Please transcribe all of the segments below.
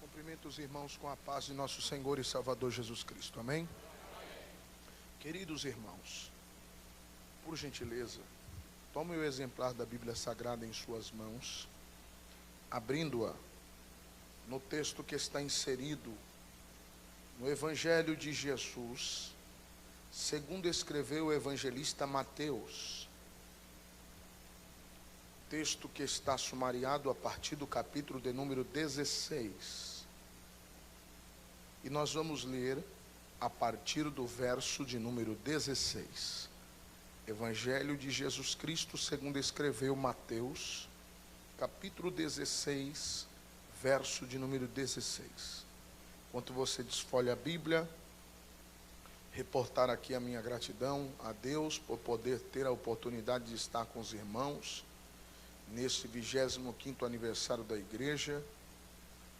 Cumprimento os irmãos com a paz de nosso Senhor e Salvador Jesus Cristo. Amém? Queridos irmãos, por gentileza, tome o exemplar da Bíblia Sagrada em suas mãos, abrindo-a no texto que está inserido no Evangelho de Jesus, segundo escreveu o evangelista Mateus. Texto que está sumariado a partir do capítulo de número 16. E nós vamos ler a partir do verso de número 16. Evangelho de Jesus Cristo, segundo escreveu Mateus, capítulo 16, verso de número 16. Enquanto você desfolha a Bíblia, reportar aqui a minha gratidão a Deus por poder ter a oportunidade de estar com os irmãos neste 25º aniversário da igreja,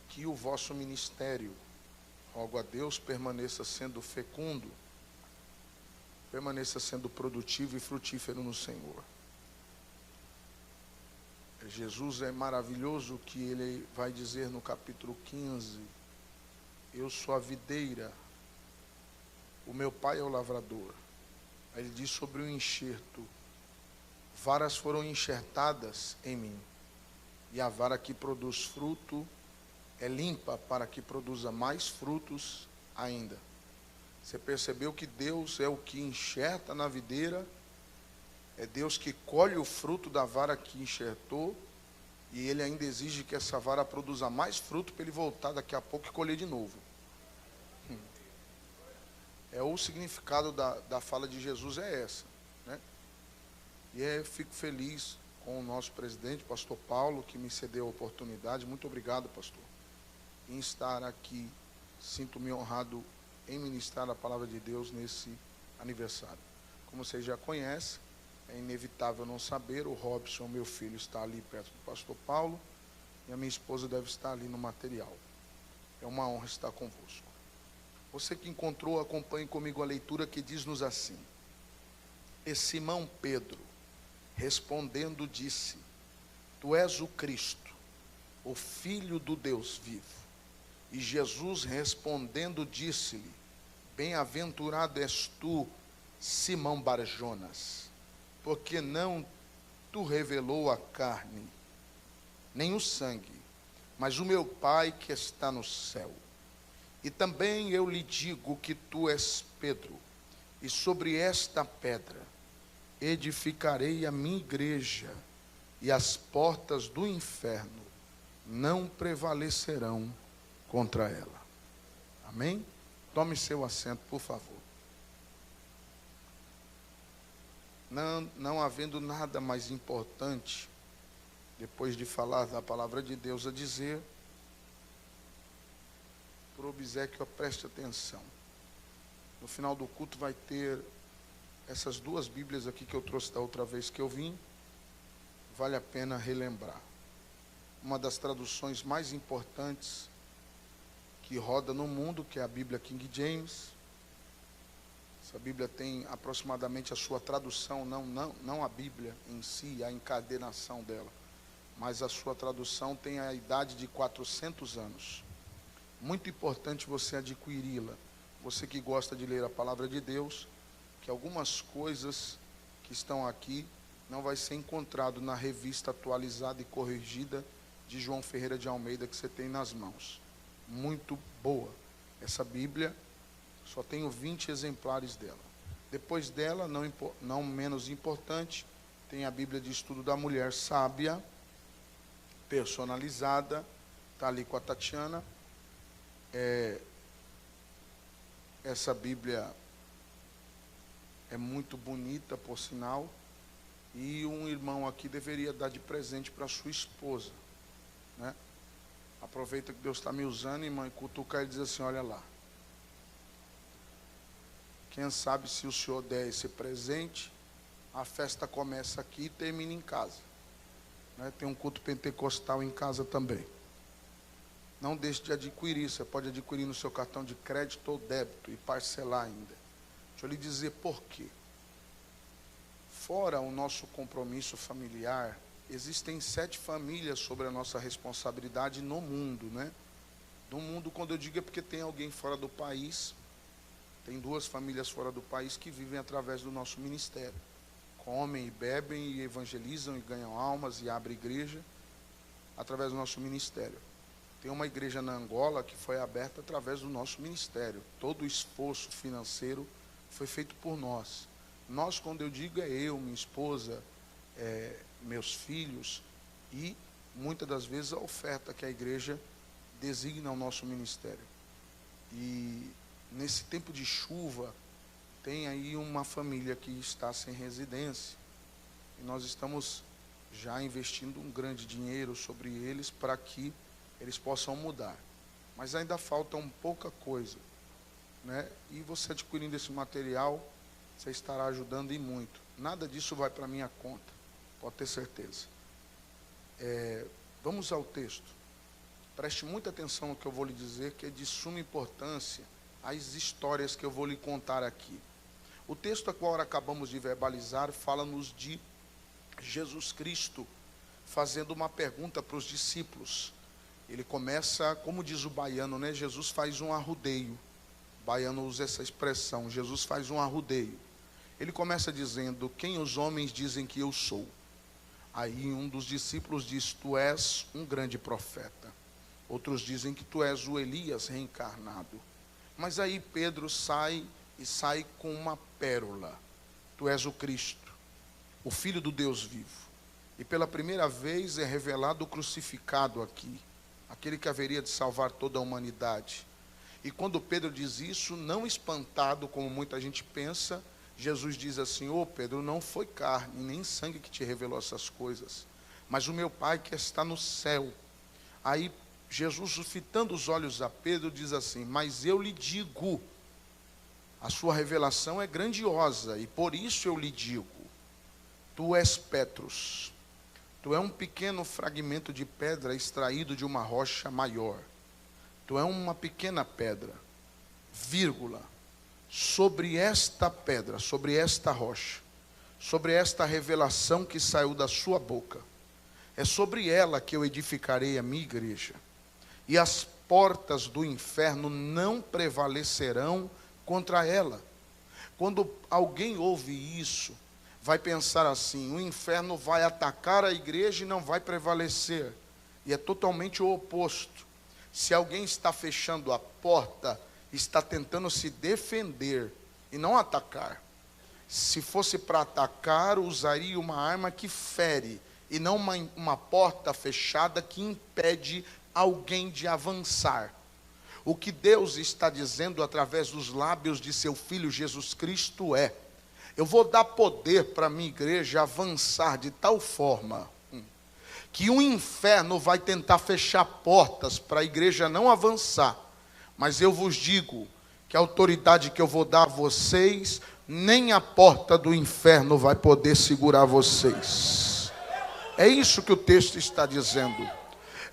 que o vosso ministério, rogo a Deus, permaneça sendo fecundo, permaneça sendo produtivo e frutífero no Senhor. Jesus é maravilhoso que ele vai dizer no capítulo 15, eu sou a videira, o meu pai é o lavrador. Aí ele diz sobre o enxerto, varas foram enxertadas em mim, e a vara que produz fruto é limpa para que produza mais frutos ainda. Você percebeu que Deus é o que enxerta na videira, é Deus que colhe o fruto da vara que enxertou, e Ele ainda exige que essa vara produza mais fruto para Ele voltar daqui a pouco e colher de novo. É o significado da fala de Jesus é essa, né? E eu fico feliz com o nosso presidente, pastor Paulo, que me cedeu a oportunidade. Muito obrigado, pastor, em estar aqui. Sinto-me honrado em ministrar a palavra de Deus nesse aniversário. Como vocês já conhecem, é inevitável não saber, o Robson, meu filho, está ali perto do pastor Paulo, e a minha esposa deve estar ali no material. É uma honra estar convosco. Você que encontrou, acompanhe comigo a leitura que diz-nos assim. E Simão Pedro, respondendo, disse, tu és o Cristo, o Filho do Deus vivo. E Jesus respondendo disse-lhe, bem-aventurado és tu, Simão Barjonas, porque não tu revelou a carne, nem o sangue, mas o meu Pai que está no céu. E também eu lhe digo que tu és Pedro, e sobre esta pedra edificarei a minha igreja, e as portas do inferno não prevalecerão contra ela. Amém? Tome seu assento, por favor. Não havendo nada mais importante, depois de falar da palavra de Deus, a dizer, por obséquio, preste atenção. No final do culto vai ter essas duas Bíblias aqui que eu trouxe da outra vez que eu vim. Vale a pena relembrar. Uma das traduções mais importantes que roda no mundo, que é a Bíblia King James. Essa Bíblia tem aproximadamente a sua tradução, não a Bíblia em si, a encadenação dela, mas a sua tradução tem a idade de 400 anos. Muito importante você adquiri-la. Você que gosta de ler a palavra de Deus, que algumas coisas que estão aqui não vai ser encontrado na revista atualizada e corrigida de João Ferreira de Almeida que você tem nas mãos. Muito boa. Essa Bíblia, só tenho 20 exemplares dela. Depois dela, não menos importante, tem a Bíblia de Estudo da Mulher Sábia, personalizada, está ali com a Tatiana. Essa Bíblia é muito bonita, por sinal, e um irmão aqui deveria dar de presente para sua esposa, né? Aproveita que Deus está me usando, irmã, e cutucar e diz assim, olha lá, quem sabe se o senhor der esse presente, a festa começa aqui e termina em casa, né? Tem um culto pentecostal em casa também. Não deixe de adquirir, você pode adquirir no seu cartão de crédito ou débito e parcelar ainda. Deixa eu lhe dizer por quê. fora o nosso compromisso familiar, existem 7 famílias sobre a nossa responsabilidade no mundo, né? No mundo, quando eu digo, é porque tem alguém fora do país, tem 2 famílias fora do país que vivem através do nosso ministério. Comem e bebem e evangelizam e ganham almas e abrem igreja através do nosso ministério. Tem uma igreja na Angola que foi aberta através do nosso ministério. Todo o esforço financeiro foi feito por nós. Nós, quando eu digo, é eu, minha esposa, meus filhos e, muitas das vezes, a oferta que a igreja designa ao nosso ministério. E, nesse tempo de chuva, tem aí uma família que está sem residência. E nós estamos já investindo um grande dinheiro sobre eles para que eles possam mudar. Mas ainda falta pouca coisa, né? E você adquirindo esse material, você estará ajudando e muito. Nada disso vai para a minha conta, pode ter certeza. Vamos ao texto. Preste muita atenção no que eu vou lhe dizer, que é de suma importância as histórias que eu vou lhe contar aqui. O texto a qual acabamos de verbalizar fala-nos de Jesus Cristo fazendo uma pergunta para os discípulos. Ele começa, como diz o baiano, né? Jesus faz um arrudeio. O baiano usa essa expressão, Jesus faz um arrudeio. Ele começa dizendo: quem os homens dizem que eu sou? Aí um dos discípulos diz: tu és um grande profeta. Outros dizem que tu és o Elias reencarnado. Mas aí Pedro sai com uma pérola: tu és o Cristo, o Filho do Deus vivo. E pela primeira vez é revelado o crucificado aqui, aquele que haveria de salvar toda a humanidade. E quando Pedro diz isso, não espantado como muita gente pensa, Jesus diz assim: ô Pedro, não foi carne nem sangue que te revelou essas coisas, mas o meu Pai que está no céu. Aí Jesus, fitando os olhos a Pedro, diz assim: mas eu lhe digo, a sua revelação é grandiosa, e por isso eu lhe digo, tu és Petros, tu é um pequeno fragmento de pedra extraído de uma rocha maior. Tu é uma pequena pedra, vírgula, sobre esta pedra, sobre esta rocha, sobre esta revelação que saiu da sua boca, é sobre ela que eu edificarei a minha igreja, e as portas do inferno não prevalecerão contra ela. Quando alguém ouve isso, vai pensar assim: o inferno vai atacar a igreja e não vai prevalecer. E é totalmente o oposto. Se alguém está fechando a porta, está tentando se defender e não atacar. Se fosse para atacar, usaria uma arma que fere, e não uma porta fechada que impede alguém de avançar. O que Deus está dizendo através dos lábios de seu Filho Jesus Cristo é: eu vou dar poder para a minha igreja avançar de tal forma que o inferno vai tentar fechar portas para a igreja não avançar. Mas eu vos digo que a autoridade que eu vou dar a vocês, nem a porta do inferno vai poder segurar vocês. É isso que o texto está dizendo.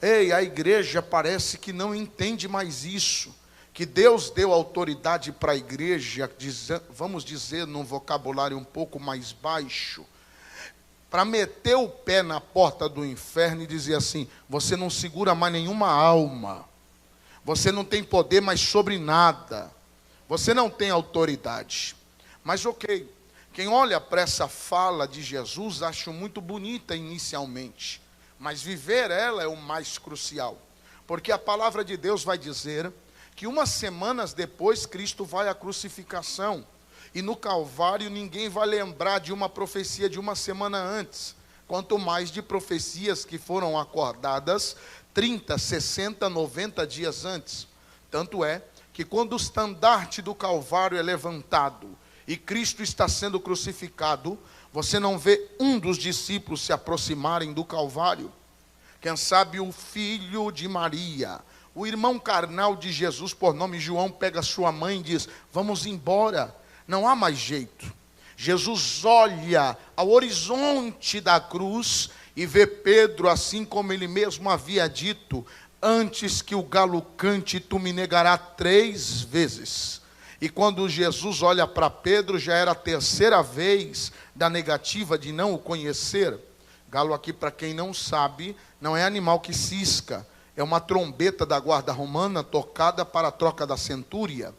Ei, a igreja parece que não entende mais isso, que Deus deu autoridade para a igreja, vamos dizer num vocabulário um pouco mais baixo, para meter o pé na porta do inferno e dizer assim: você não segura mais nenhuma alma, você não tem poder mais sobre nada, você não tem autoridade. Mas ok, quem olha para essa fala de Jesus acha muito bonita inicialmente, mas viver ela é o mais crucial, porque a palavra de Deus vai dizer que umas semanas depois Cristo vai à crucificação, e no Calvário ninguém vai lembrar de uma profecia de uma semana antes, quanto mais de profecias que foram acordadas 30, 60, 90 dias antes. Tanto é que quando o estandarte do Calvário é levantado e Cristo está sendo crucificado, você não vê um dos discípulos se aproximarem do Calvário. Quem sabe o filho de Maria, o irmão carnal de Jesus, por nome João, pega sua mãe e diz: vamos embora, não há mais jeito. Jesus olha ao horizonte da cruz e vê Pedro, assim como ele mesmo havia dito: antes que o galo cante, tu me negarás 3 vezes. E quando Jesus olha para Pedro, já era a terceira vez da negativa de não o conhecer. Galo aqui, para quem não sabe, não é animal que cisca. É uma trombeta da guarda romana tocada para a troca da centúria.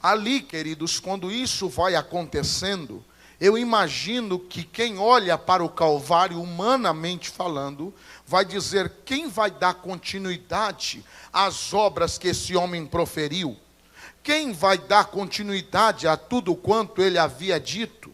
Ali, queridos, quando isso vai acontecendo, eu imagino que quem olha para o Calvário, humanamente falando, vai dizer: quem vai dar continuidade às obras que esse homem proferiu? Quem vai dar continuidade a tudo quanto ele havia dito?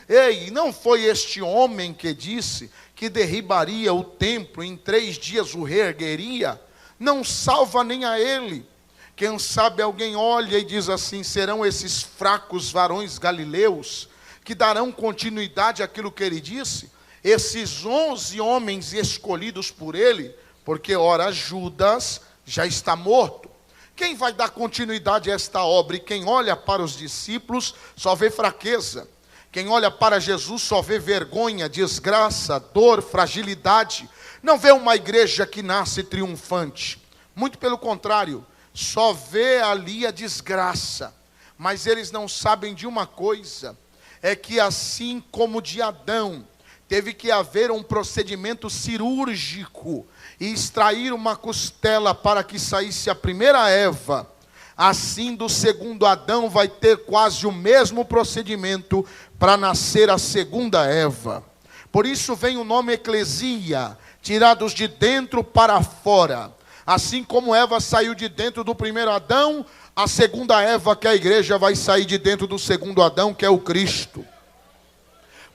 Ei, não foi este homem que disse que derribaria o templo, em 3 dias o reergueria? Não salva nem a ele. Quem sabe alguém olha e diz assim: serão esses fracos varões galileus que darão continuidade àquilo que ele disse? Esses 11 homens escolhidos por ele, porque ora Judas já está morto. Quem vai dar continuidade a esta obra? E quem olha para os discípulos só vê fraqueza. Quem olha para Jesus só vê vergonha, desgraça, dor, fragilidade. Não vê uma igreja que nasce triunfante. Muito pelo contrário, só vê ali a desgraça. Mas eles não sabem de uma coisa: é que assim como de Adão, teve que haver um procedimento cirúrgico e extrair uma costela para que saísse a primeira Eva, assim do segundo Adão vai ter quase o mesmo procedimento para nascer a segunda Eva. Por isso vem o nome eclesia, tirados de dentro para fora. Assim como Eva saiu de dentro do primeiro Adão, a segunda Eva, que é a igreja, vai sair de dentro do segundo Adão, que é o Cristo.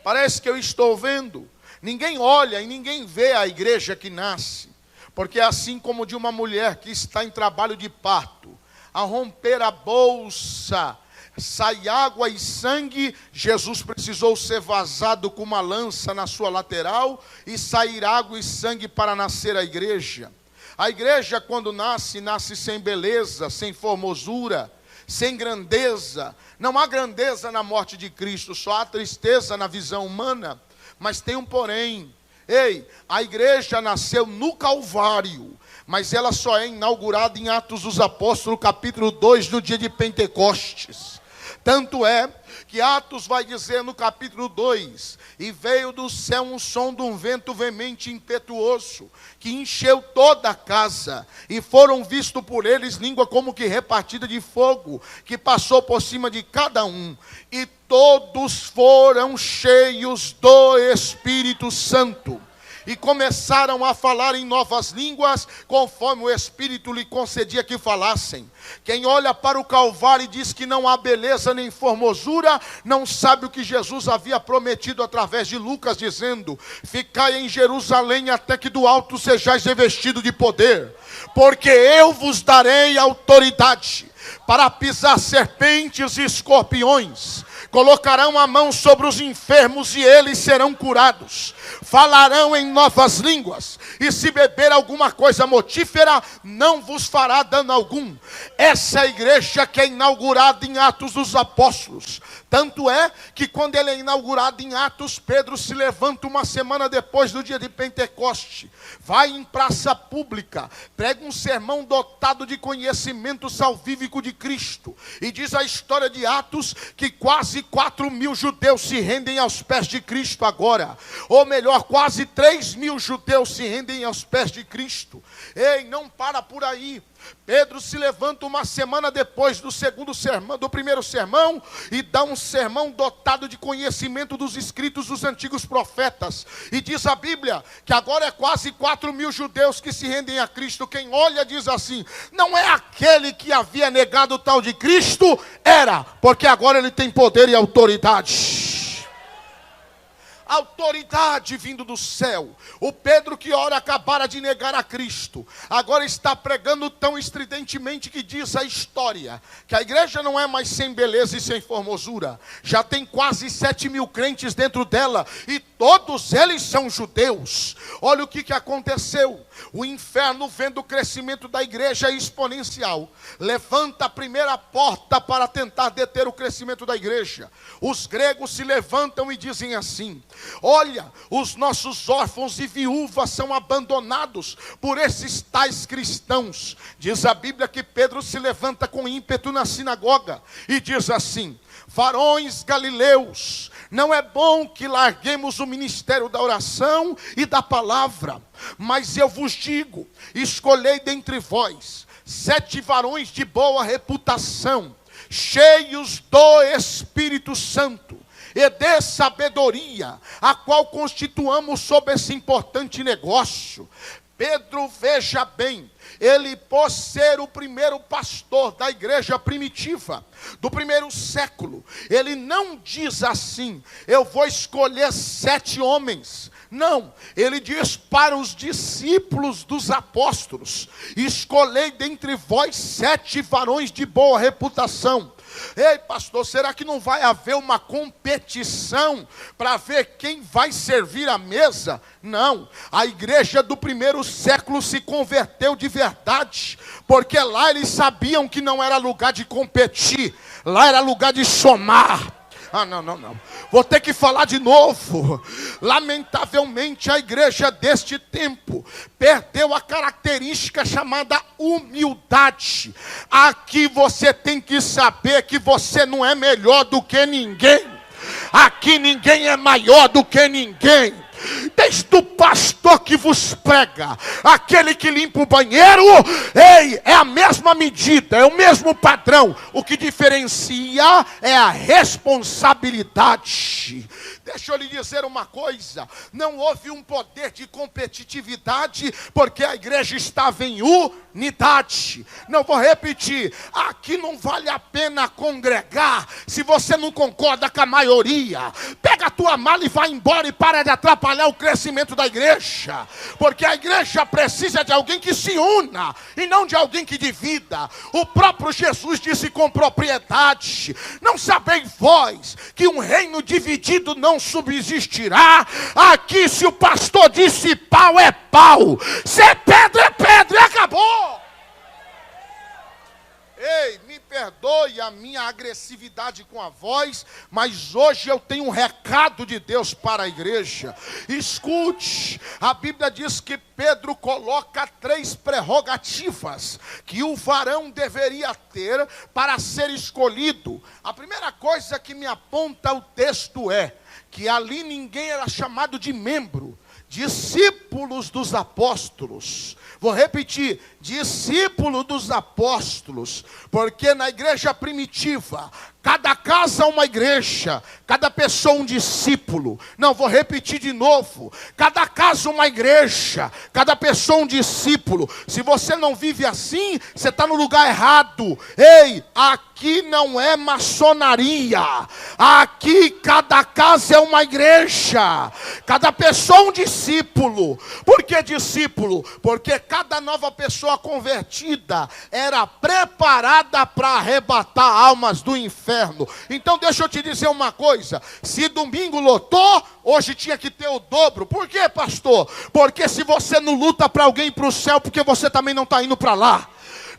Parece que eu estou vendo. Ninguém olha e ninguém vê a igreja que nasce. Porque é assim como de uma mulher que está em trabalho de parto. A romper a bolsa, sai água e sangue. Jesus precisou ser vazado com uma lança na sua lateral e sair água e sangue para nascer a igreja. A igreja, quando nasce, nasce sem beleza, sem formosura, sem grandeza. Não há grandeza na morte de Cristo, só há tristeza na visão humana. Mas tem um porém. Ei, a igreja nasceu no Calvário, mas ela só é inaugurada em Atos dos Apóstolos, capítulo 2, no dia de Pentecostes. Tanto é que Atos vai dizer no capítulo 2: e veio do céu um som de um vento veemente e impetuoso, que encheu toda a casa, e foram vistos por eles língua como que repartida de fogo, que passou por cima de cada um, e todos foram cheios do Espírito Santo, e começaram a falar em novas línguas, conforme o Espírito lhe concedia que falassem. Quem olha para o Calvário e diz que não há beleza nem formosura, não sabe o que Jesus havia prometido através de Lucas, dizendo: ficai em Jerusalém até que do alto sejais revestido de poder, porque eu vos darei autoridade para pisar serpentes e escorpiões, colocarão a mão sobre os enfermos e eles serão curados, falarão em novas línguas, e se beber alguma coisa mortífera, não vos fará dano algum. Essa é a igreja que é inaugurada em Atos dos Apóstolos. Tanto é que quando ele é inaugurado em Atos, Pedro se levanta uma semana depois do dia de Pentecoste, vai em praça pública, prega um sermão dotado de conhecimento salvífico de Cristo, e diz a história de Atos que quase 4.000 judeus se rendem aos pés de Cristo agora, ou melhor, quase 3.000 judeus se rendem aos pés de Cristo. Ei, não para por aí. Pedro se levanta uma semana depois do segundo sermão, do primeiro sermão, e dá um sermão dotado de conhecimento dos escritos dos antigos profetas, e diz a Bíblia que agora é quase 4.000 judeus que se rendem a Cristo. Quem olha diz assim: não é aquele que havia negado o tal de Cristo? Era, porque agora ele tem poder e autoridade. Autoridade vindo do céu. O Pedro que ora acabara de negar a Cristo, agora está pregando tão estridentemente que diz a história que a igreja não é mais sem beleza e sem formosura. Já tem quase 7.000 crentes dentro dela, e todos eles são judeus. Olha o que aconteceu. O inferno, vendo o crescimento da igreja exponencial, levanta a primeira porta para tentar deter o crescimento da igreja. Os gregos se levantam e dizem assim: olha, os nossos órfãos e viúvas são abandonados por esses tais cristãos. Diz a Bíblia que Pedro se levanta com ímpeto na sinagoga e diz assim: varões galileus, não é bom que larguemos o ministério da oração e da palavra, mas eu vos digo, escolhei dentre vós 7 varões de boa reputação, cheios do Espírito Santo e de sabedoria, a qual constituamos sobre esse importante negócio. Pedro, veja bem, ele, por ser o primeiro pastor da igreja primitiva, do primeiro século, ele não diz assim: eu vou escolher 7 homens. Não, ele diz para os discípulos dos apóstolos: escolhei dentre vós 7 varões de boa reputação. Ei, pastor, será que não vai haver uma competição para ver quem vai servir a mesa? Não, a igreja do primeiro século se converteu de verdade, porque lá eles sabiam que não era lugar de competir, lá era lugar de somar. Não. Vou ter que falar de novo. Lamentavelmente, a igreja deste tempo perdeu a característica chamada humildade. Aqui você tem que saber que você não é melhor do que ninguém. Aqui ninguém é maior do que ninguém. Desde o pastor que vos prega, aquele que limpa o banheiro, ei, é a mesma medida, é o mesmo padrão. O que diferencia é a responsabilidade. Deixa eu lhe dizer uma coisa: não houve um poder de competitividade, porque a igreja estava em unidade. Não vou repetir, aqui não vale a pena congregar se você não concorda com a maioria. Pega a tua mala e vai embora e para de atrapalhar o crescimento da igreja, porque a igreja precisa de alguém que se una e não de alguém que divida. O próprio Jesus disse com propriedade: não sabeis vós que um reino dividido não subsistirá? Aqui, se o pastor disse pau, é pau, se é pedra e acabou. Ei, me perdoe a minha agressividade com a voz, mas hoje eu tenho um recado de Deus para a igreja. Escute, a Bíblia diz que Pedro coloca 3 prerrogativas que o varão deveria ter para ser escolhido. A primeira coisa que me aponta o texto é que ali ninguém era chamado de membro, discípulos dos apóstolos. Vou repetir, discípulo dos apóstolos, porque na igreja primitiva, cada casa uma igreja, cada pessoa um discípulo. Não, vou repetir de novo, cada casa uma igreja, cada pessoa um discípulo. Se você não vive assim, você está no lugar errado. Ei, aqui não é maçonaria, aqui cada casa é uma igreja, cada pessoa um discípulo. Por que discípulo? Porque cada nova pessoa convertida era preparada para arrebatar almas do inferno. Então deixa eu te dizer uma coisa: se domingo lotou, hoje tinha que ter o dobro. Por quê, pastor? Porque se você não luta para alguém ir para o céu, porque você também não está indo para lá.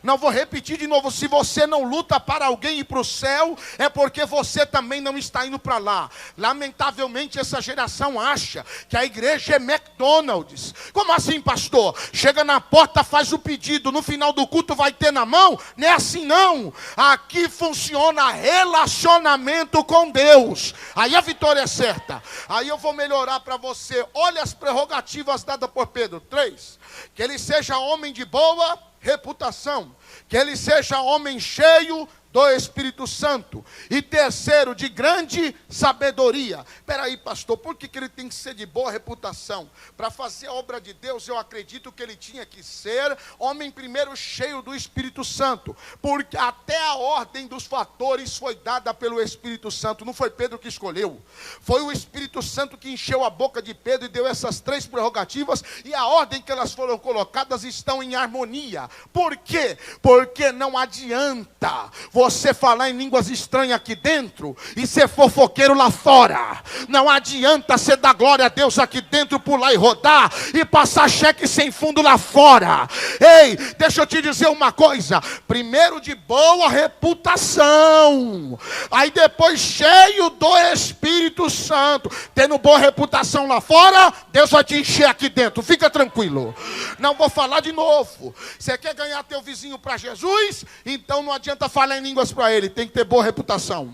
Não, vou repetir de novo: se você não luta para alguém ir para o céu, é porque você também não está indo para lá. Lamentavelmente essa geração acha que a igreja é McDonald's. Como assim, pastor? Chega na porta, faz o pedido, no final do culto vai ter na mão? Não é assim não. Aqui funciona relacionamento com Deus. Aí a vitória é certa. Aí eu vou melhorar para você. Olha as prerrogativas dadas por Pedro. 3. Que ele seja homem de boa reputação, que ele seja homem cheio do Espírito Santo, e terceiro, de grande sabedoria. Espera aí, pastor, por que ele tem que ser de boa reputação? Para fazer a obra de Deus, eu acredito que ele tinha que ser homem primeiro cheio do Espírito Santo, porque até a ordem dos fatores foi dada pelo Espírito Santo. Não foi Pedro que escolheu, foi o Espírito Santo que encheu a boca de Pedro e deu essas 3 prerrogativas, e a ordem que elas foram colocadas estão em harmonia. Por quê? Porque não adianta você falar em línguas estranhas aqui dentro e ser fofoqueiro lá fora. Não adianta você dar glória a Deus aqui dentro, pular e rodar e passar cheque sem fundo lá fora. Ei, deixa eu te dizer uma coisa. Primeiro de boa reputação, aí depois cheio do Espírito Santo. Tendo boa reputação lá fora, Deus vai te encher aqui dentro. Fica tranquilo. Não vou falar de novo. Você quer ganhar teu vizinho para Jesus? Então não adianta falar em línguas para ele. Tem que ter boa reputação.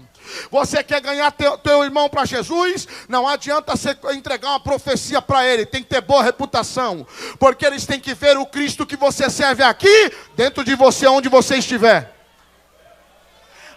Você quer ganhar teu irmão para Jesus? Não adianta você entregar uma profecia para ele. Tem que ter boa reputação. Porque eles têm que ver o Cristo que você serve aqui, dentro de você, onde você estiver.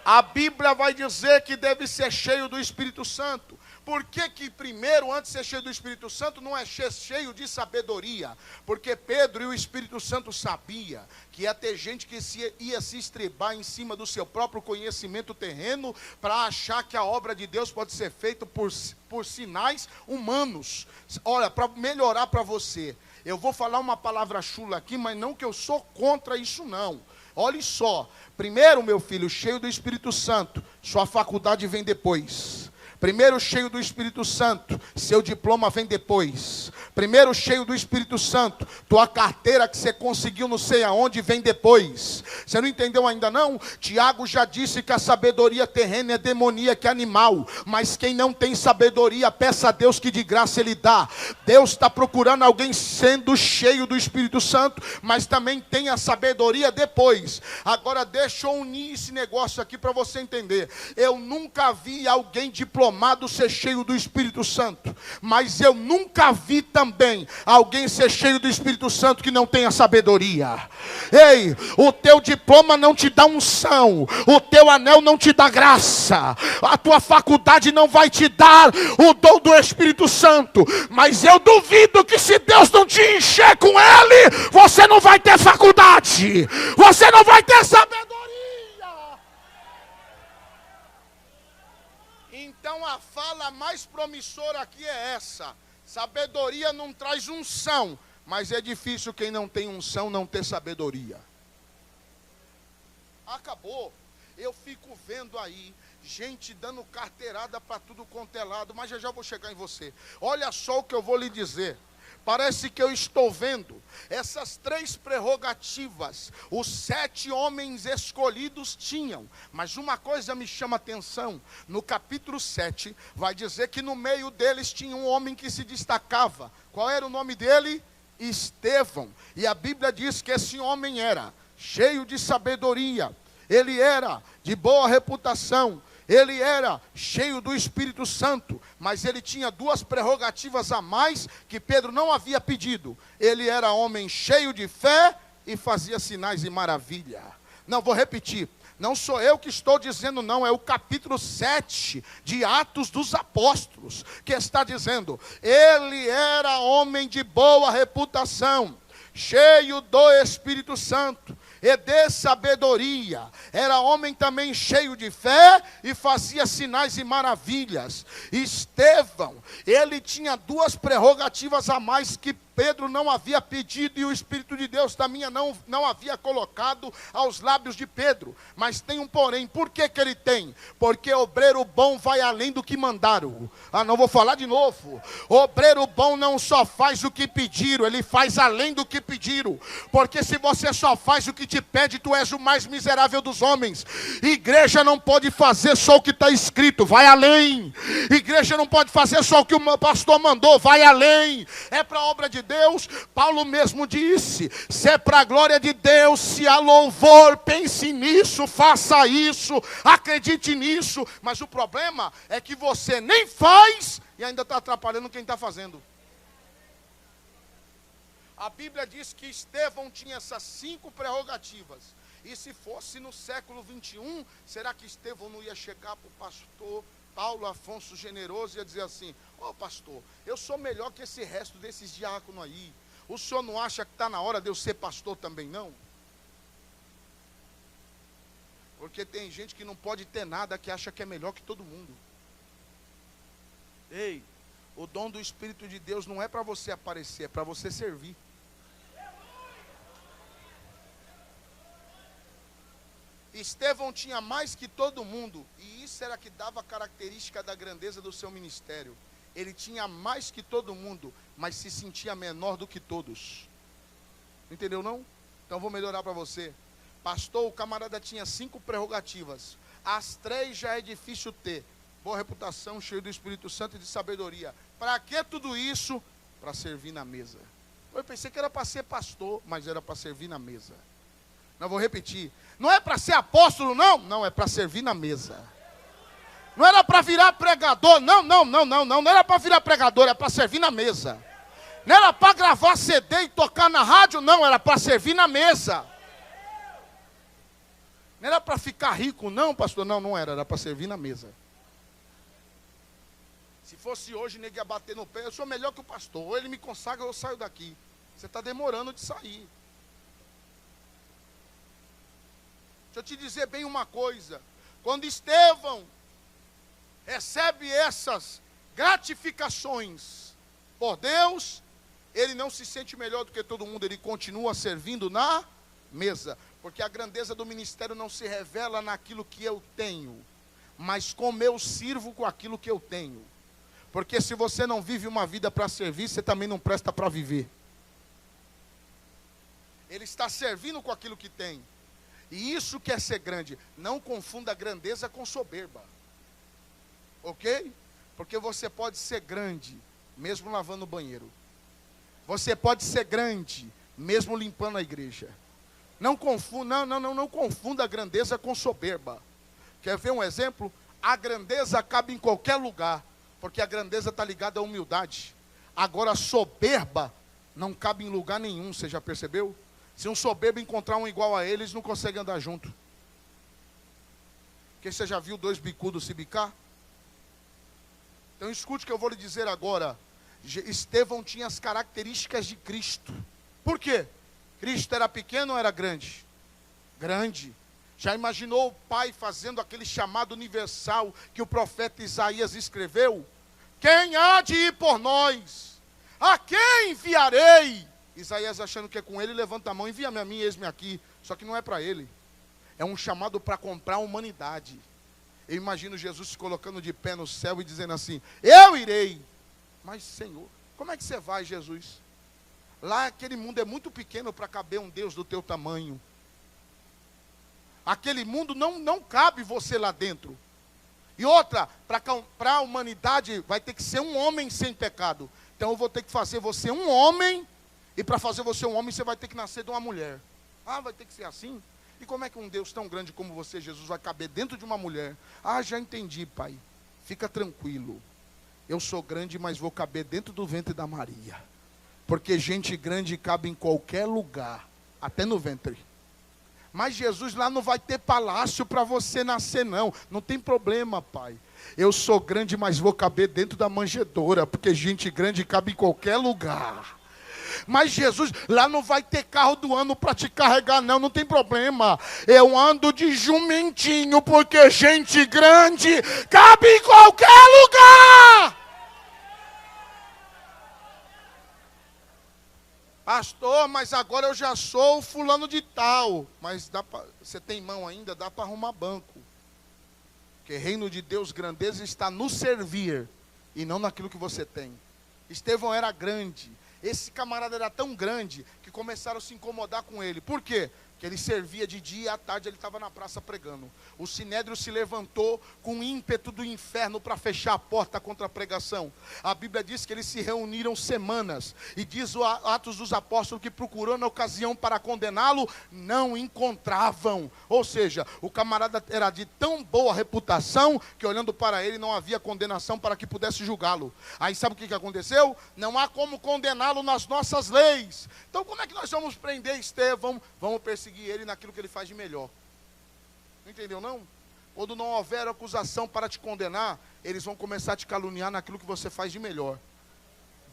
A Bíblia vai dizer que deve ser cheio do Espírito Santo. Por que primeiro, antes de ser cheio do Espírito Santo, não é cheio de sabedoria? Porque Pedro e o Espírito Santo sabia que ia ter gente que ia se estribar em cima do seu próprio conhecimento terreno para achar que a obra de Deus pode ser feita por sinais humanos. Olha, para melhorar para você, eu vou falar uma palavra chula aqui, mas não que eu sou contra isso não. Olhe só, primeiro, meu filho, cheio do Espírito Santo, sua faculdade vem depois. Primeiro cheio do Espírito Santo, seu diploma vem depois. Primeiro cheio do Espírito Santo, tua carteira que você conseguiu não sei aonde vem depois. Você não entendeu ainda não? Tiago já disse que a sabedoria terrena é demoníaca, é animal. Mas quem não tem sabedoria, peça a Deus que de graça Ele dá. Deus está procurando alguém sendo cheio do Espírito Santo, mas também tem a sabedoria depois. Agora deixa eu unir esse negócio aqui para você entender. Eu nunca vi alguém diplomado ser cheio do Espírito Santo, mas eu nunca vi também alguém ser cheio do Espírito Santo que não tenha sabedoria. Ei, o teu diploma não te dá unção, o teu anel não te dá graça, a tua faculdade não vai te dar o dom do Espírito Santo, mas eu duvido que se Deus não te encher com ele, você não vai ter faculdade, você não vai ter sabedoria. Então a fala mais promissora aqui é essa: sabedoria não traz unção, mas é difícil quem não tem unção não ter sabedoria. Acabou. Eu fico vendo aí gente dando carteirada para tudo quanto é lado, mas já vou chegar em você. Olha só o que eu vou lhe dizer. Parece que eu estou vendo essas 3 prerrogativas, os 7 homens escolhidos tinham, mas uma coisa me chama a atenção, no capítulo 7, vai dizer que no meio deles tinha um homem que se destacava. Qual era o nome dele? Estevão. E a Bíblia diz que esse homem era cheio de sabedoria, ele era de boa reputação, ele era cheio do Espírito Santo, mas ele tinha 2 prerrogativas a mais que Pedro não havia pedido. Ele era homem cheio de fé e fazia sinais e maravilha. Não, vou repetir. Não sou eu que estou dizendo não, é o capítulo 7 de Atos dos Apóstolos que está dizendo. Ele era homem de boa reputação, cheio do Espírito Santo e de sabedoria. Era homem também cheio de fé e fazia sinais e maravilhas. Estevão, ele tinha 2 prerrogativas a mais que Pedro não havia pedido e o Espírito de Deus também não havia colocado aos lábios de Pedro. Mas tem um porém. Por que ele tem? Porque obreiro bom vai além do que mandaram. Não vou falar de novo. Obreiro bom não só faz o que pediram, ele faz além do que pediram. Porque se você só faz o que te pede, tu és o mais miserável dos homens. Igreja não pode fazer só o que está escrito, vai além. Igreja não pode fazer só o que o pastor mandou, vai além. É para a obra de Deus. Paulo mesmo disse: se é para a glória de Deus, se há louvor, pense nisso, faça isso, acredite nisso. Mas o problema é que você nem faz e ainda está atrapalhando quem está fazendo. A Bíblia diz que Estevão tinha essas 5 prerrogativas. E se fosse no século 21, será que Estevão não ia chegar para o pastor Paulo Afonso Generoso e ia dizer assim: ô pastor, eu sou melhor que esse resto desses diáconos aí. O senhor não acha que está na hora de eu ser pastor também não? Porque tem gente que não pode ter nada, que acha que é melhor que todo mundo. Ei, o dom do Espírito de Deus não é para você aparecer, é para você servir. Estevão tinha mais que todo mundo, e isso era que dava característica da grandeza do seu ministério. Ele tinha mais que todo mundo, mas se sentia menor do que todos. Entendeu não? Então vou melhorar para você. Pastor, o camarada tinha 5 prerrogativas. As 3 já é difícil ter. Boa reputação, cheio do Espírito Santo e de sabedoria. Para que tudo isso? Para servir na mesa. Eu pensei que era para ser pastor, mas era para servir na mesa. Não, vou repetir. Não é para ser apóstolo, não. Não, é para servir na mesa. Não era para virar pregador, não. Não era para virar pregador, é para servir na mesa. Não era para gravar CD e tocar na rádio, não. Era para servir na mesa. Não era para ficar rico, não, pastor. Não era. Era para servir na mesa. Se fosse hoje, ninguém ia bater no pé. Eu sou melhor que o pastor. Ou ele me consagra ou eu saio daqui. Você está demorando de sair. Deixa eu te dizer bem uma coisa. Quando Estevão recebe essas gratificações por Deus, ele não se sente melhor do que todo mundo. Ele continua servindo na mesa. Porque a grandeza do ministério não se revela naquilo que eu tenho, mas como eu sirvo com aquilo que eu tenho. Porque se você não vive uma vida para servir, você também não presta para viver. Ele está servindo com aquilo que tem. E isso que é ser grande. Não confunda grandeza com soberba. Ok? Porque você pode ser grande, mesmo lavando o banheiro. Você pode ser grande, mesmo limpando a igreja. Não confunda a grandeza com soberba. Quer ver um exemplo? A grandeza cabe em qualquer lugar, porque a grandeza está ligada à humildade. Agora a soberba não cabe em lugar nenhum, você já percebeu? Se um soberbo encontrar um igual a ele, eles não conseguem andar junto. Porque você já viu 2 bicudos se bicar? Então escute o que eu vou lhe dizer agora. Estevão tinha as características de Cristo. Por quê? Cristo era pequeno ou era grande? Grande. Já imaginou o Pai fazendo aquele chamado universal que o profeta Isaías escreveu? Quem há de ir por nós? A quem enviarei? Isaías achando que é com ele, levanta a mão, envia-me a mim, eis-me aqui. Só que não é para ele. É um chamado para comprar a humanidade. Eu imagino Jesus se colocando de pé no céu e dizendo assim, eu irei. Mas Senhor, como é que você vai, Jesus? Lá aquele mundo é muito pequeno para caber um Deus do teu tamanho. Aquele mundo não cabe você lá dentro. E outra, para a humanidade vai ter que ser um homem sem pecado. Então eu vou ter que fazer você um homem. E para fazer você um homem, você vai ter que nascer de uma mulher. Ah, vai ter que ser assim? E como é que um Deus tão grande como você, Jesus, vai caber dentro de uma mulher? Ah, já entendi, Pai. Fica tranquilo. Eu sou grande, mas vou caber dentro do ventre da Maria. Porque gente grande cabe em qualquer lugar, até no ventre. Mas Jesus lá não vai ter palácio para você nascer, não. Não tem problema, Pai. Eu sou grande, mas vou caber dentro da manjedoura, porque gente grande cabe em qualquer lugar. Mas Jesus, lá não vai ter carro do ano para te carregar, não tem problema. Eu ando de jumentinho, porque gente grande cabe em qualquer lugar. Pastor, mas agora eu já sou o fulano de tal. Mas você tem mão ainda, dá para arrumar banco. Porque reino de Deus, grandeza está no servir e não naquilo que você tem. Estevão era grande. Esse camarada era tão grande que começaram a se incomodar com ele. Por quê? Porque ele servia de dia e à tarde ele estava na praça pregando. O Sinédrio se levantou com ímpeto do inferno para fechar a porta contra a pregação. A Bíblia diz que eles se reuniram semanas. E diz o Atos dos Apóstolos que procurando a ocasião para condená-lo, não encontravam. Ou seja, o camarada era de tão boa reputação que olhando para ele não havia condenação para que pudesse julgá-lo. Aí sabe o que aconteceu? Não há como condená-lo nas nossas leis. Então como é que nós vamos prender Estevão? Vamos perseguir ele naquilo que ele faz de melhor. Não entendeu não? Quando não houver acusação para te condenar, eles vão começar a te caluniar naquilo que você faz de melhor.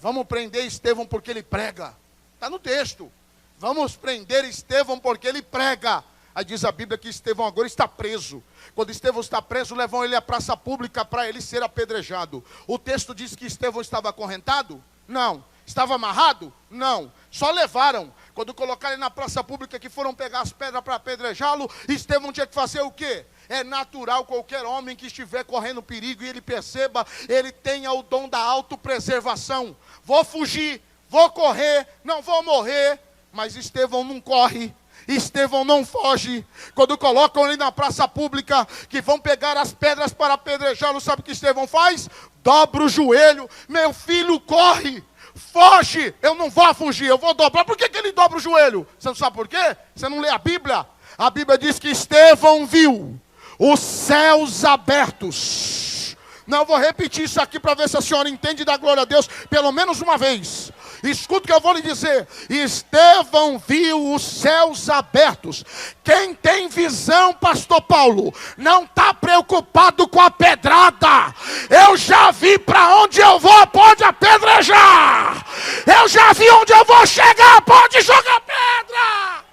Vamos prender Estevão porque ele prega. Está no texto. Vamos prender Estevão porque ele prega. Aí diz a Bíblia que Estevão agora está preso. Quando Estevão está preso, levam ele à praça pública para ele ser apedrejado. O texto diz que Estevão estava acorrentado? Não. Estava amarrado? Não. Só levaram. Quando colocaram ele na praça pública, que foram pegar as pedras para apedrejá-lo, Estevão tinha que fazer o quê? É natural qualquer homem que estiver correndo perigo e ele perceba, ele tenha o dom da autopreservação. Vou fugir, vou correr, não vou morrer. Mas Estevão não corre, Estevão não foge. Quando colocam ele na praça pública, que vão pegar as pedras para apedrejá-lo, sabe o que Estevão faz? Dobra o joelho, meu filho corre, foge, eu não vou fugir, eu vou dobrar. Por que ele dobra o joelho? Você não sabe por quê? Você não lê a Bíblia? A Bíblia diz que Estevão viu os céus abertos. Não, eu vou repetir isso aqui para ver se a senhora entende da glória a Deus, pelo menos uma vez. Escuta o que eu vou lhe dizer. Estevão viu os céus abertos. Quem tem visão, pastor Paulo, não está preocupado com a pedrada. Eu já vi para onde eu vou, pode apedrejar. Eu já vi onde eu vou chegar, pode jogar pedra.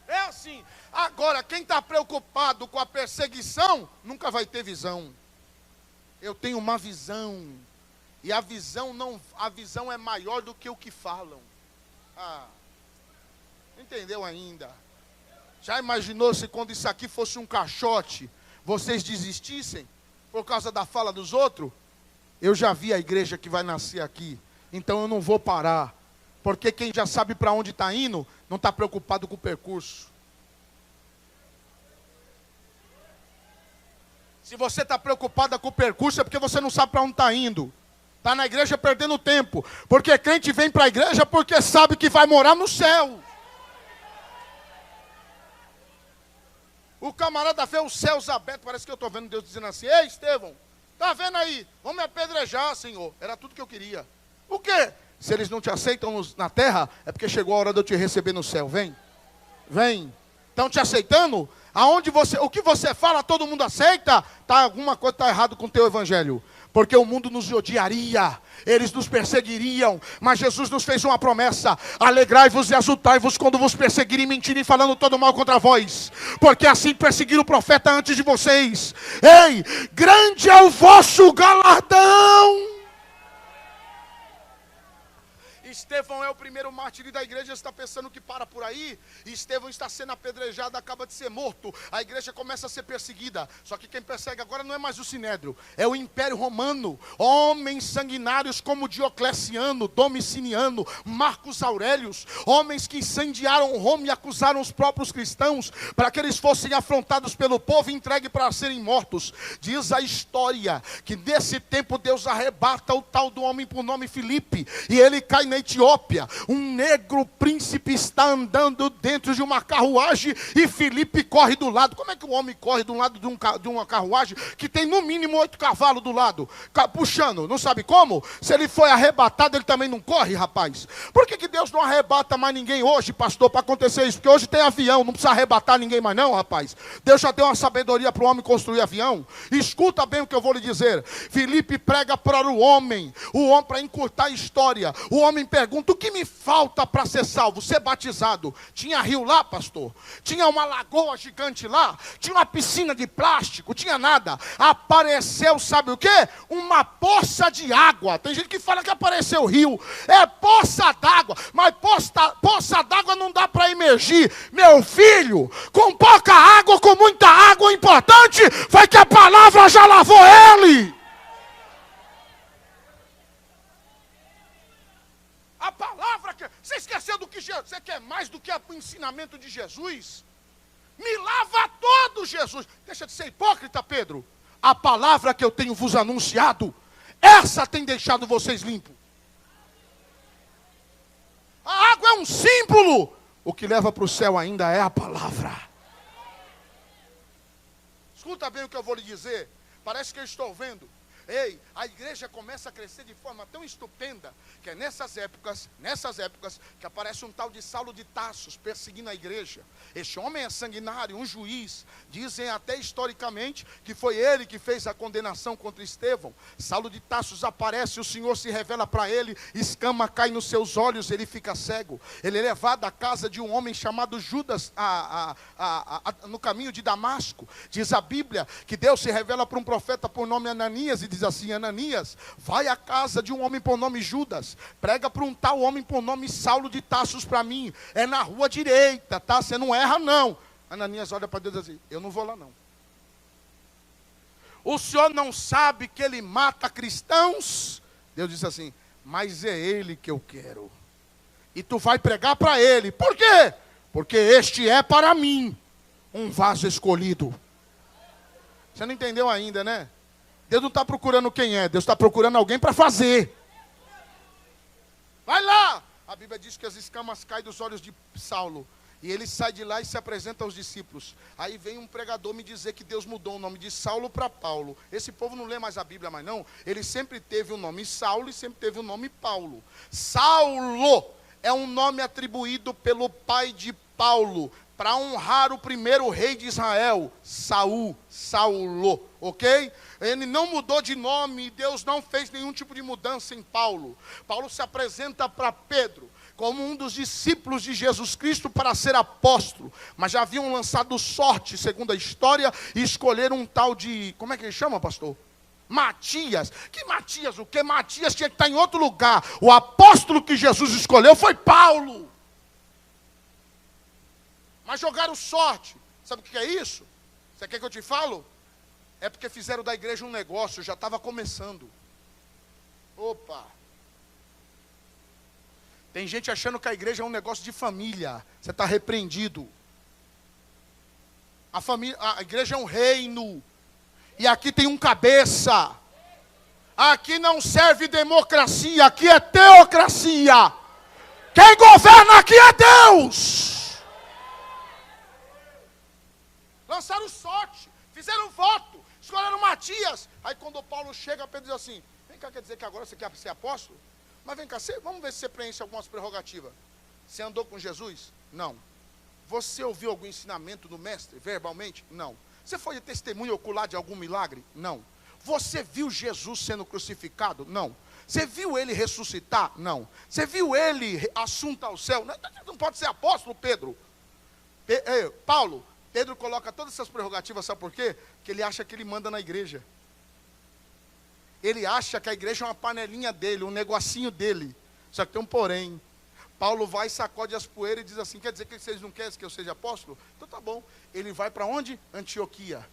É assim. Agora, quem está preocupado com a perseguição, nunca vai ter visão. Eu tenho uma visão. E a visão é maior do que o que falam. Entendeu ainda? Já imaginou se quando isso aqui fosse um caixote, vocês desistissem por causa da fala dos outros? Eu já vi a igreja que vai nascer aqui, então eu não vou parar. Porque quem já sabe para onde está indo, não está preocupado com o percurso. Se você está preocupada com o percurso, é porque você não sabe para onde está indo. Está na igreja perdendo tempo. Porque crente vem para a igreja porque sabe que vai morar no céu. O camarada vê os céus abertos. Parece que eu estou vendo Deus dizendo assim: ei, Estevão, está vendo aí? Vão me apedrejar, Senhor. Era tudo que eu queria. O quê? Se eles não te aceitam na terra, é porque chegou a hora de eu te receber no céu. Vem. Vem. Estão te aceitando? O que você fala, todo mundo aceita? Alguma coisa está errado com o teu evangelho. Porque o mundo nos odiaria, eles nos perseguiriam, mas Jesus nos fez uma promessa: alegrai-vos e exultai-vos quando vos perseguirem, mentirem, falando todo mal contra vós, porque assim perseguiram o profeta antes de vocês. Ei, grande é o vosso galardão. Estevão é o primeiro mártir da igreja. Você está pensando que para por aí? Estevão está sendo apedrejado, acaba de ser morto. A igreja começa a ser perseguida. Só que quem persegue agora não é mais o Sinédrio, é o Império Romano. Homens sanguinários como Diocleciano, Domiciano, Marcos Aurelius. Homens que incendiaram Roma e acusaram os próprios cristãos para que eles fossem afrontados pelo povo e entregues para serem mortos. Diz a história que nesse tempo Deus arrebata o tal do homem por nome Filipe, e ele cai na Etiópia. Um negro príncipe está andando dentro de uma carruagem e Filipe corre do lado. Como é que o homem corre do lado de uma carruagem que tem no mínimo 8 cavalos do lado, puxando? Não sabe como? Se ele foi arrebatado, ele também não corre, rapaz. Por que Deus não arrebata mais ninguém hoje, pastor, para acontecer isso? Porque hoje tem avião, não precisa arrebatar ninguém mais não, rapaz. Deus já deu uma sabedoria para o homem construir avião. Escuta bem o que eu vou lhe dizer. Filipe prega para o homem para encurtar a história. O homem pergunta: o que me falta para ser salvo? Ser batizado. Tinha rio lá, pastor? Tinha uma lagoa gigante lá? Tinha uma piscina de plástico? Tinha nada. Apareceu, sabe o quê? Uma poça de água. Tem gente que fala que apareceu rio. É poça d'água. Mas poça d'água não dá para emergir. Meu filho, com pouca água, com muita água, o importante foi que a palavra já lavou ele. A palavra que... Você esqueceu do que você quer mais do que o ensinamento de Jesus? Me lava todo, Jesus. Deixa de ser hipócrita, Pedro. A palavra que eu tenho vos anunciado, essa tem deixado vocês limpos. A água é um símbolo. O que leva para o céu ainda é a palavra. Escuta bem o que eu vou lhe dizer. Parece que eu estou vendo. Ei, a igreja começa a crescer de forma tão estupenda, que é nessas épocas, que aparece um tal de Saulo de Tarso perseguindo a igreja. Este homem é sanguinário, um juiz. Dizem até historicamente que foi ele que fez a condenação contra Estevão. Saulo de Tarso aparece, o Senhor se revela para ele, escama cai nos seus olhos, ele fica cego. Ele é levado à casa de um homem chamado Judas, no caminho de Damasco. Diz a Bíblia que Deus se revela para um profeta por nome Ananias e diz diz assim: Ananias, vai à casa de um homem por nome Judas, prega para um tal homem por nome Saulo de Tarso para mim, é na rua direita, tá? Você não erra não. Ananias olha para Deus e diz assim: eu não vou lá não. O senhor não sabe que ele mata cristãos? Deus disse assim: mas é ele que eu quero. E tu vai pregar para ele. Por quê? Porque este é para mim um vaso escolhido. Você não entendeu ainda, né? Deus não está procurando quem é, Deus está procurando alguém para fazer. Vai lá! A Bíblia diz que as escamas caem dos olhos de Saulo. E ele sai de lá e se apresenta aos discípulos. Aí vem um pregador me dizer que Deus mudou o nome de Saulo para Paulo. Esse povo não lê mais a Bíblia, mas não. Ele sempre teve o nome Saulo e sempre teve o nome Paulo. Saulo é um nome atribuído pelo pai de Paulo para honrar o primeiro rei de Israel, Saul, Saulo, ok? Ele não mudou de nome, Deus não fez nenhum tipo de mudança em Paulo. Paulo se apresenta para Pedro como um dos discípulos de Jesus Cristo para ser apóstolo, mas já haviam lançado sorte, segundo a história, e escolheram um tal de, como é que ele chama, pastor? Matias. Que Matias? O que? Matias tinha que estar em outro lugar. O apóstolo que Jesus escolheu foi Paulo. Mas jogaram sorte. Sabe o que é isso? Você quer que eu te falo? É porque fizeram da igreja um negócio, já estava começando. Opa! Tem gente achando que a igreja é um negócio de família. Você está repreendido. A igreja é um reino. E aqui tem um cabeça. Aqui não serve democracia, aqui é teocracia. Quem governa aqui é Deus. Lançaram sorte, fizeram voto, escolheram Matias. Aí quando Paulo chega, Pedro diz assim: vem cá, quer dizer que agora você quer ser apóstolo? Mas vem cá, vamos ver se você preenche algumas prerrogativas. Você andou com Jesus? Não. Você ouviu algum ensinamento do mestre, verbalmente? Não. Você foi de testemunho ocular de algum milagre? Não. Você viu Jesus sendo crucificado? Não. Você viu ele ressuscitar? Não. Você viu ele assunto ao céu? Não pode ser apóstolo, Pedro. Paulo, Pedro coloca todas essas prerrogativas, sabe por quê? Porque ele acha que ele manda na igreja. Ele acha que a igreja é uma panelinha dele, um negocinho dele. Só que tem um porém. Paulo vai, sacode as poeiras e diz assim: quer dizer que vocês não querem que eu seja apóstolo? Então tá bom. Ele vai para onde? Antioquia,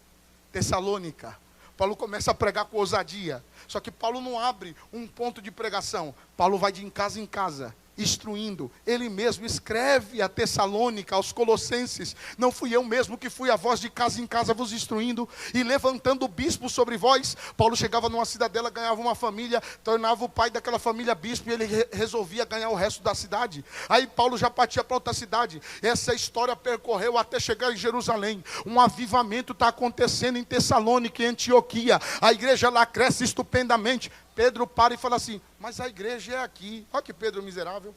Tessalônica. Paulo começa a pregar com ousadia. Só que Paulo não abre um ponto de pregação. Paulo vai de em casa, instruindo. Ele mesmo escreve a Tessalônica, aos Colossenses: não fui eu mesmo que fui a voz de casa em casa vos instruindo e levantando o bispo sobre vós. Paulo chegava numa cidadela, ganhava uma família, tornava o pai daquela família bispo, e ele resolvia ganhar o resto da cidade. Aí Paulo já partia para outra cidade. Essa história percorreu até chegar em Jerusalém. Um avivamento está acontecendo em Tessalônica e Antioquia. A igreja lá cresce estupendamente. Pedro para e fala assim: mas a igreja é aqui. Olha que Pedro miserável.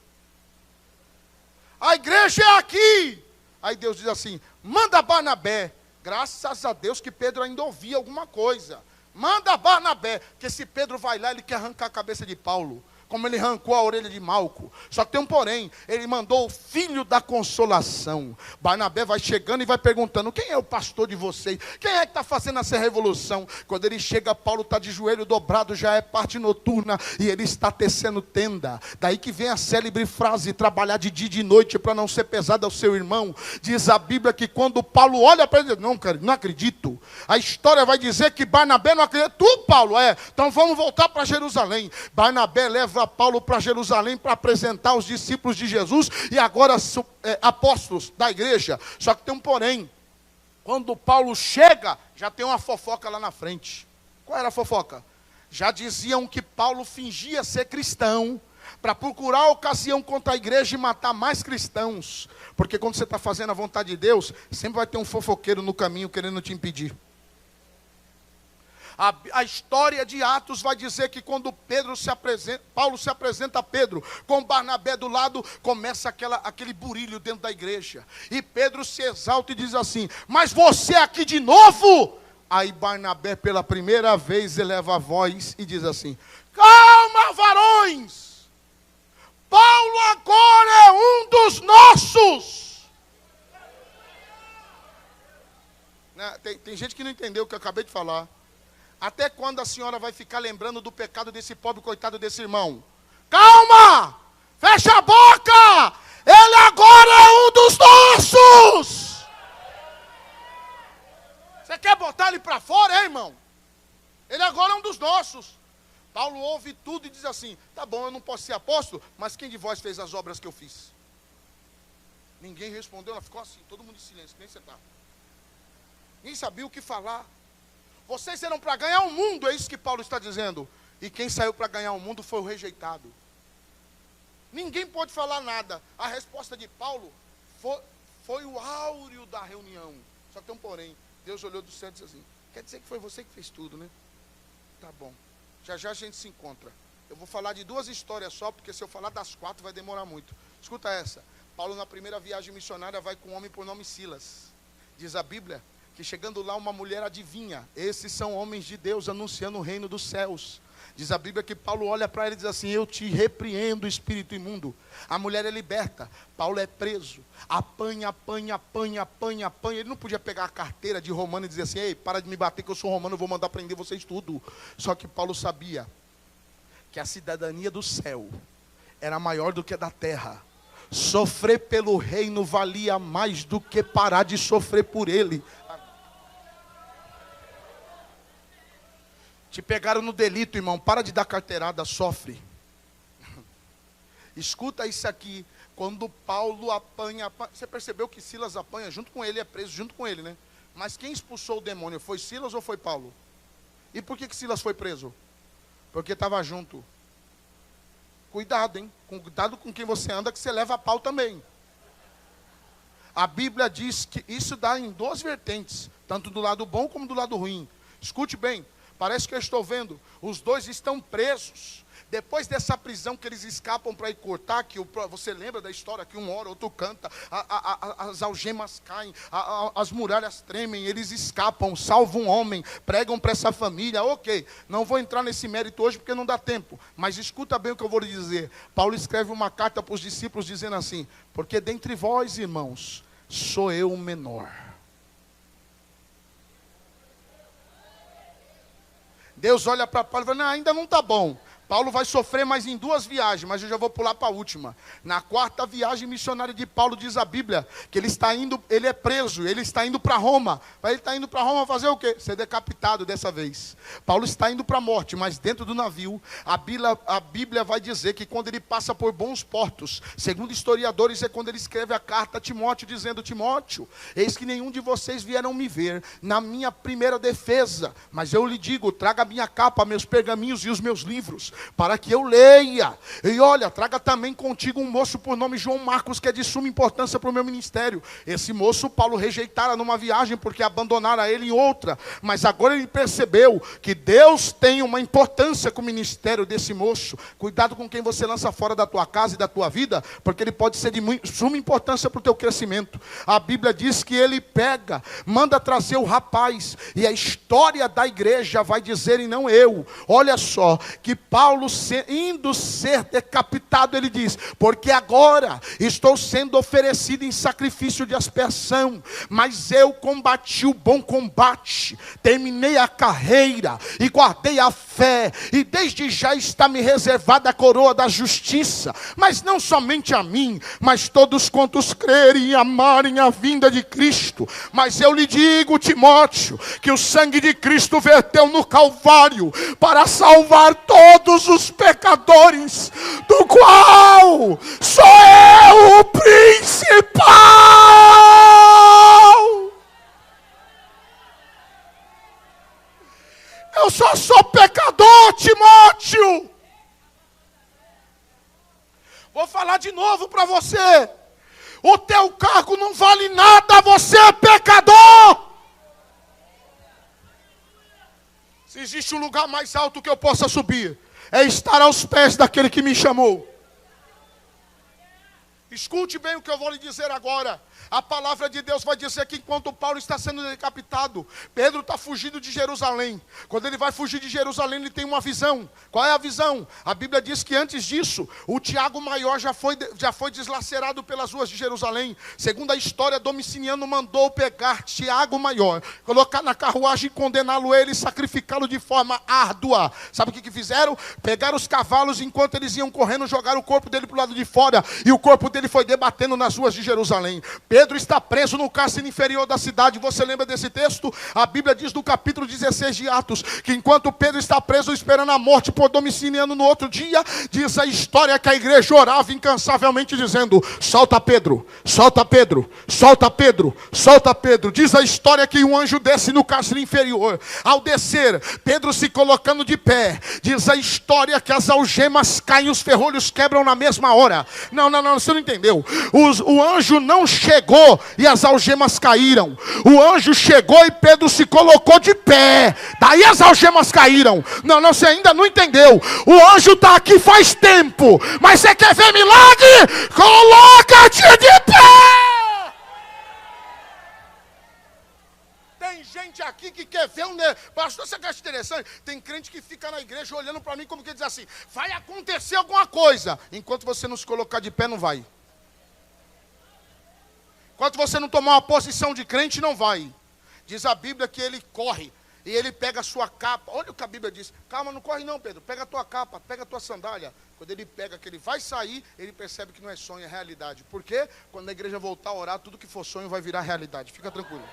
A igreja é aqui. Aí Deus diz assim: manda Barnabé. Graças a Deus que Pedro ainda ouvia alguma coisa. Manda Barnabé. Porque se Pedro vai lá, ele quer arrancar a cabeça de Paulo, como ele arrancou a orelha de Malco. Só que tem um porém: ele mandou o filho da consolação. Barnabé vai chegando e vai perguntando: quem é o pastor de vocês? Quem é que está fazendo essa revolução? Quando ele chega, Paulo está de joelho dobrado, já é parte noturna, e ele está tecendo tenda. Daí que vem a célebre frase: trabalhar de dia e de noite para não ser pesado ao seu irmão. Diz a Bíblia que quando Paulo olha para ele, não, cara, não acredito. A história vai dizer que Barnabé não acredita. Tu, Paulo, então vamos voltar para Jerusalém. Barnabé leva Paulo para Jerusalém para apresentar os discípulos de Jesus e agora apóstolos da igreja. Só que tem um porém: quando Paulo chega, já tem uma fofoca lá na frente. Qual era a fofoca? Já diziam que Paulo fingia ser cristão para procurar a ocasião contra a igreja e matar mais cristãos. Porque quando você está fazendo a vontade de Deus, sempre vai ter um fofoqueiro no caminho querendo te impedir. A história de Atos vai dizer que quando Paulo se apresenta a Pedro, com Barnabé do lado, começa aquele burilho dentro da igreja. E Pedro se exalta e diz assim: mas você aqui de novo? Aí Barnabé, pela primeira vez, eleva a voz e diz assim: calma, varões! Paulo agora é um dos nossos. Tem gente que não entendeu o que eu acabei de falar. Até quando a senhora vai ficar lembrando do pecado desse pobre coitado desse irmão? Calma! Fecha a boca! Ele agora é um dos nossos! Você quer botar ele para fora, hein, irmão? Ele agora é um dos nossos. Paulo ouve tudo e diz assim: tá bom, eu não posso ser apóstolo, mas quem de vós fez as obras que eu fiz? Ninguém respondeu, ela ficou assim, todo mundo em silêncio, nem você tá. Ninguém sabia o que falar. Vocês eram para ganhar o mundo, é isso que Paulo está dizendo. E quem saiu para ganhar o mundo foi o rejeitado. Ninguém pode falar nada. A resposta de Paulo foi o áureo da reunião. Só que tem um porém. Deus olhou do céu e disse assim: quer dizer que foi você que fez tudo, né? Tá bom. Já já a gente se encontra. Eu vou falar de 2 histórias só, porque se eu falar das 4 vai demorar muito. Escuta essa. Paulo, na primeira viagem missionária, vai com um homem por nome Silas. Diz a Bíblia que chegando lá uma mulher adivinha. Esses são homens de Deus anunciando o reino dos céus. Diz a Bíblia que Paulo olha para ele e diz assim: eu te repreendo, espírito imundo. A mulher é liberta, Paulo é preso. Apanha. Ele não podia pegar a carteira de romano e dizer assim: ei, para de me bater que eu sou romano, eu vou mandar prender vocês tudo. Só que Paulo sabia que a cidadania do céu era maior do que a da terra. Sofrer pelo reino valia mais do que parar de sofrer por ele. Te pegaram no delito, irmão, para de dar carteirada, sofre. Escuta isso aqui, quando Paulo apanha, você percebeu que Silas apanha junto com ele, é preso junto com ele, né? Mas quem expulsou o demônio, foi Silas ou foi Paulo? E por que Silas foi preso? Porque estava junto. Cuidado, hein? Cuidado com quem você anda, que você leva a pau também. A Bíblia diz que isso dá em 2 vertentes, tanto do lado bom como do lado ruim. Escute bem. Parece que eu estou vendo, os 2 estão presos. Depois dessa prisão que eles escapam para ir cortar, que você lembra da história que um ora, outro canta, as algemas caem, as muralhas tremem, eles escapam, salvam um homem, pregam para essa família. Ok, não vou entrar nesse mérito hoje porque não dá tempo, mas escuta bem o que eu vou lhe dizer. Paulo escreve uma carta para os discípulos dizendo assim: porque dentre vós, irmãos, sou eu o menor. Deus olha para Paulo e fala: não, ainda não está bom. Paulo vai sofrer mais em 2 viagens, mas eu já vou pular para a última. Na 4ª viagem missionária de Paulo, diz a Bíblia, que ele está indo, ele é preso, ele está indo para Roma. Mas ele está indo para Roma fazer o quê? Ser decapitado dessa vez. Paulo está indo para a morte, mas dentro do navio, a Bíblia vai dizer que quando ele passa por bons portos, segundo historiadores, é quando ele escreve a carta a Timóteo, dizendo: Timóteo, eis que nenhum de vocês vieram me ver na minha primeira defesa, mas eu lhe digo, traga a minha capa, meus pergaminhos e os meus livros, para que eu leia. E olha, traga também contigo um moço por nome João Marcos, que é de suma importância para o meu ministério. Esse moço Paulo rejeitara numa viagem, porque abandonara ele em outra, mas agora ele percebeu que Deus tem uma importância com o ministério desse moço. Cuidado com quem você lança fora da tua casa e da tua vida, porque ele pode ser de suma importância para o teu crescimento. A Bíblia diz que ele pega, manda trazer o rapaz, e a história da igreja vai dizer, e não eu, olha só, que Paulo indo ser decapitado, ele diz: porque agora estou sendo oferecido em sacrifício de expiação, mas eu combati o bom combate, terminei a carreira e guardei a fé, e desde já está me reservada a coroa da justiça, mas não somente a mim, mas todos quantos crerem e amarem a vinda de Cristo. Mas eu lhe digo, Timóteo, que o sangue de Cristo verteu no Calvário para salvar todos os pecadores, do qual sou eu o principal. Eu só sou pecador, Timóteo. Vou falar de novo para você: o teu cargo não vale nada, você é pecador. Se existe um lugar mais alto que eu possa subir, é estar aos pés daquele que me chamou. Escute bem o que eu vou lhe dizer agora. A palavra de Deus vai dizer que enquanto Paulo está sendo decapitado, Pedro está fugindo de Jerusalém. Quando ele vai fugir de Jerusalém, ele tem uma visão. Qual é a visão? A Bíblia diz que antes disso, o Tiago Maior já foi deslacerado pelas ruas de Jerusalém. Segundo a história, Domiciano mandou pegar Tiago Maior, colocar na carruagem e condená-lo ele e sacrificá-lo de forma árdua. Sabe o que fizeram? Pegaram os cavalos, enquanto eles iam correndo, jogaram o corpo dele para o lado de fora, e o corpo dele foi debatendo nas ruas de Jerusalém. Pedro está preso no cárcere inferior da cidade. Você lembra desse texto? A Bíblia diz no capítulo 16 de Atos, que enquanto Pedro está preso esperando a morte por Domiciano, no outro dia, diz a história que a igreja orava incansavelmente dizendo: solta Pedro, solta Pedro, solta Pedro, solta Pedro. Diz a história que um anjo desce no cárcere inferior. Ao descer, Pedro se colocando de pé, diz a história que as algemas caem, os ferrolhos quebram na mesma hora. Não, você não entendeu. O anjo não chegou e as algemas caíram. O anjo chegou e Pedro se colocou de pé. Daí as algemas caíram. Não, você ainda não entendeu. O anjo está aqui faz tempo. Mas você quer ver milagre? Coloca-te de pé. Tem gente aqui que quer ver pastor, você acha interessante? Tem crente que fica na igreja olhando para mim como que diz assim: vai acontecer alguma coisa. Enquanto você não se colocar de pé, não vai. Enquanto você não tomar uma posição de crente, não vai. Diz a Bíblia que ele corre e ele pega a sua capa. Olha o que a Bíblia diz. Calma, não corre não, Pedro. Pega a tua capa, pega a tua sandália. Quando ele pega, que ele vai sair, ele percebe que não é sonho, é realidade. Por quê? Quando a igreja voltar a orar, tudo que for sonho vai virar realidade. Fica tranquilo.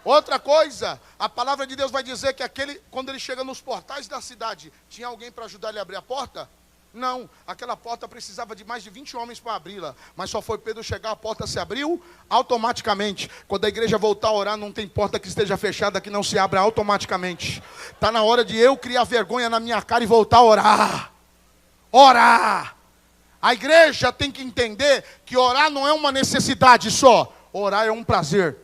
Outra coisa, a palavra de Deus vai dizer que quando ele chega nos portais da cidade, tinha alguém para ajudar ele a abrir a porta? Não, aquela porta precisava de mais de 20 homens para abri-la. Mas só foi Pedro chegar, a porta se abriu automaticamente. Quando a igreja voltar a orar, não tem porta que esteja fechada que não se abra automaticamente. Está na hora de eu criar vergonha na minha cara e voltar a orar. Orar. A igreja tem que entender que orar não é uma necessidade só. Orar é um prazer.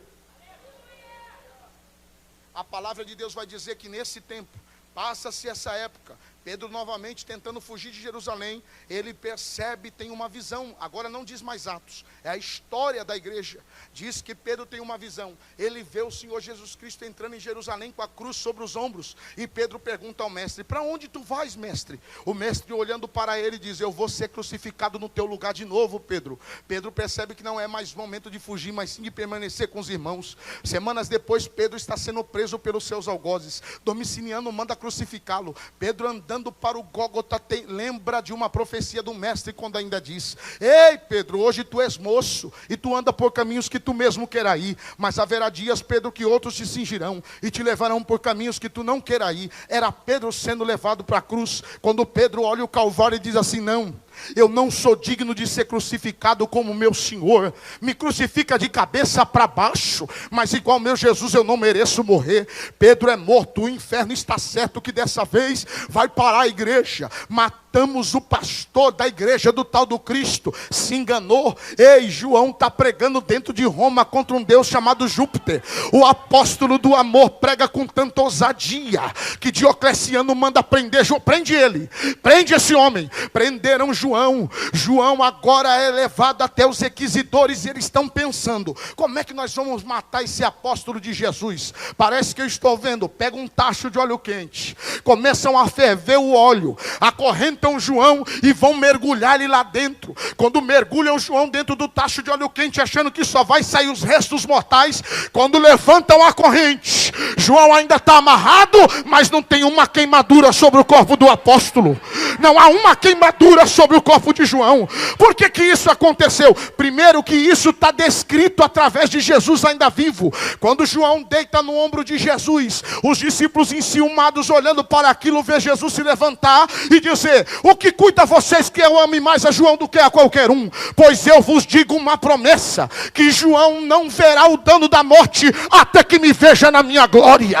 A palavra de Deus vai dizer que nesse tempo, passa-se essa época, Pedro novamente tentando fugir de Jerusalém, ele percebe, tem uma visão. Agora não diz mais Atos, é a história da igreja. Diz que Pedro tem uma visão. Ele vê o Senhor Jesus Cristo entrando em Jerusalém com a cruz sobre os ombros. E Pedro pergunta ao mestre: para onde tu vais, mestre? O mestre, olhando para ele, diz: eu vou ser crucificado no teu lugar de novo, Pedro. Pedro percebe que não é mais momento de fugir, mas sim de permanecer com os irmãos. Semanas depois, Pedro está sendo preso pelos seus algozes. Domiciano manda crucificá-lo. Pedro andando para o Gólgota lembra de uma profecia do mestre, quando ainda diz: ei Pedro, hoje tu és moço e tu anda por caminhos que tu mesmo queira ir, mas haverá dias, Pedro, que outros te cingirão e te levarão por caminhos que tu não queira ir. Era Pedro sendo levado para a cruz. Quando Pedro olha o Calvário e diz assim: não, eu não sou digno de ser crucificado como meu Senhor. Me crucifica de cabeça para baixo, mas igual meu Jesus eu não mereço morrer. Pedro é morto, o inferno está certo que dessa vez vai parar a igreja. Matamos o pastor da igreja do tal do Cristo, se enganou. Ei, João está pregando dentro de Roma contra um Deus chamado Júpiter. O apóstolo do amor prega com tanta ousadia que Diocleciano manda prender. Prende ele, prende esse homem. Prenderam João agora é levado até os requisidores e eles estão pensando: como é que nós vamos matar esse apóstolo de Jesus? Parece que eu estou vendo, pega um tacho de óleo quente, começam a ferver o óleo, acorrentam João e vão mergulhar ele lá dentro. Quando mergulham João dentro do tacho de óleo quente, achando que só vai sair os restos mortais, quando levantam a corrente, João ainda está amarrado, mas não tem uma queimadura sobre o corpo do apóstolo. Não há uma queimadura sobre o corpo de João. Por que isso aconteceu? Primeiro, que isso está descrito através de Jesus ainda vivo. Quando João deita no ombro de Jesus, os discípulos enciumados olhando para aquilo, vê Jesus se levantar e dizer: o que cuida vocês que eu ame mais a João do que a qualquer um? Pois eu vos digo uma promessa, que João não verá o dano da morte até que me veja na minha glória.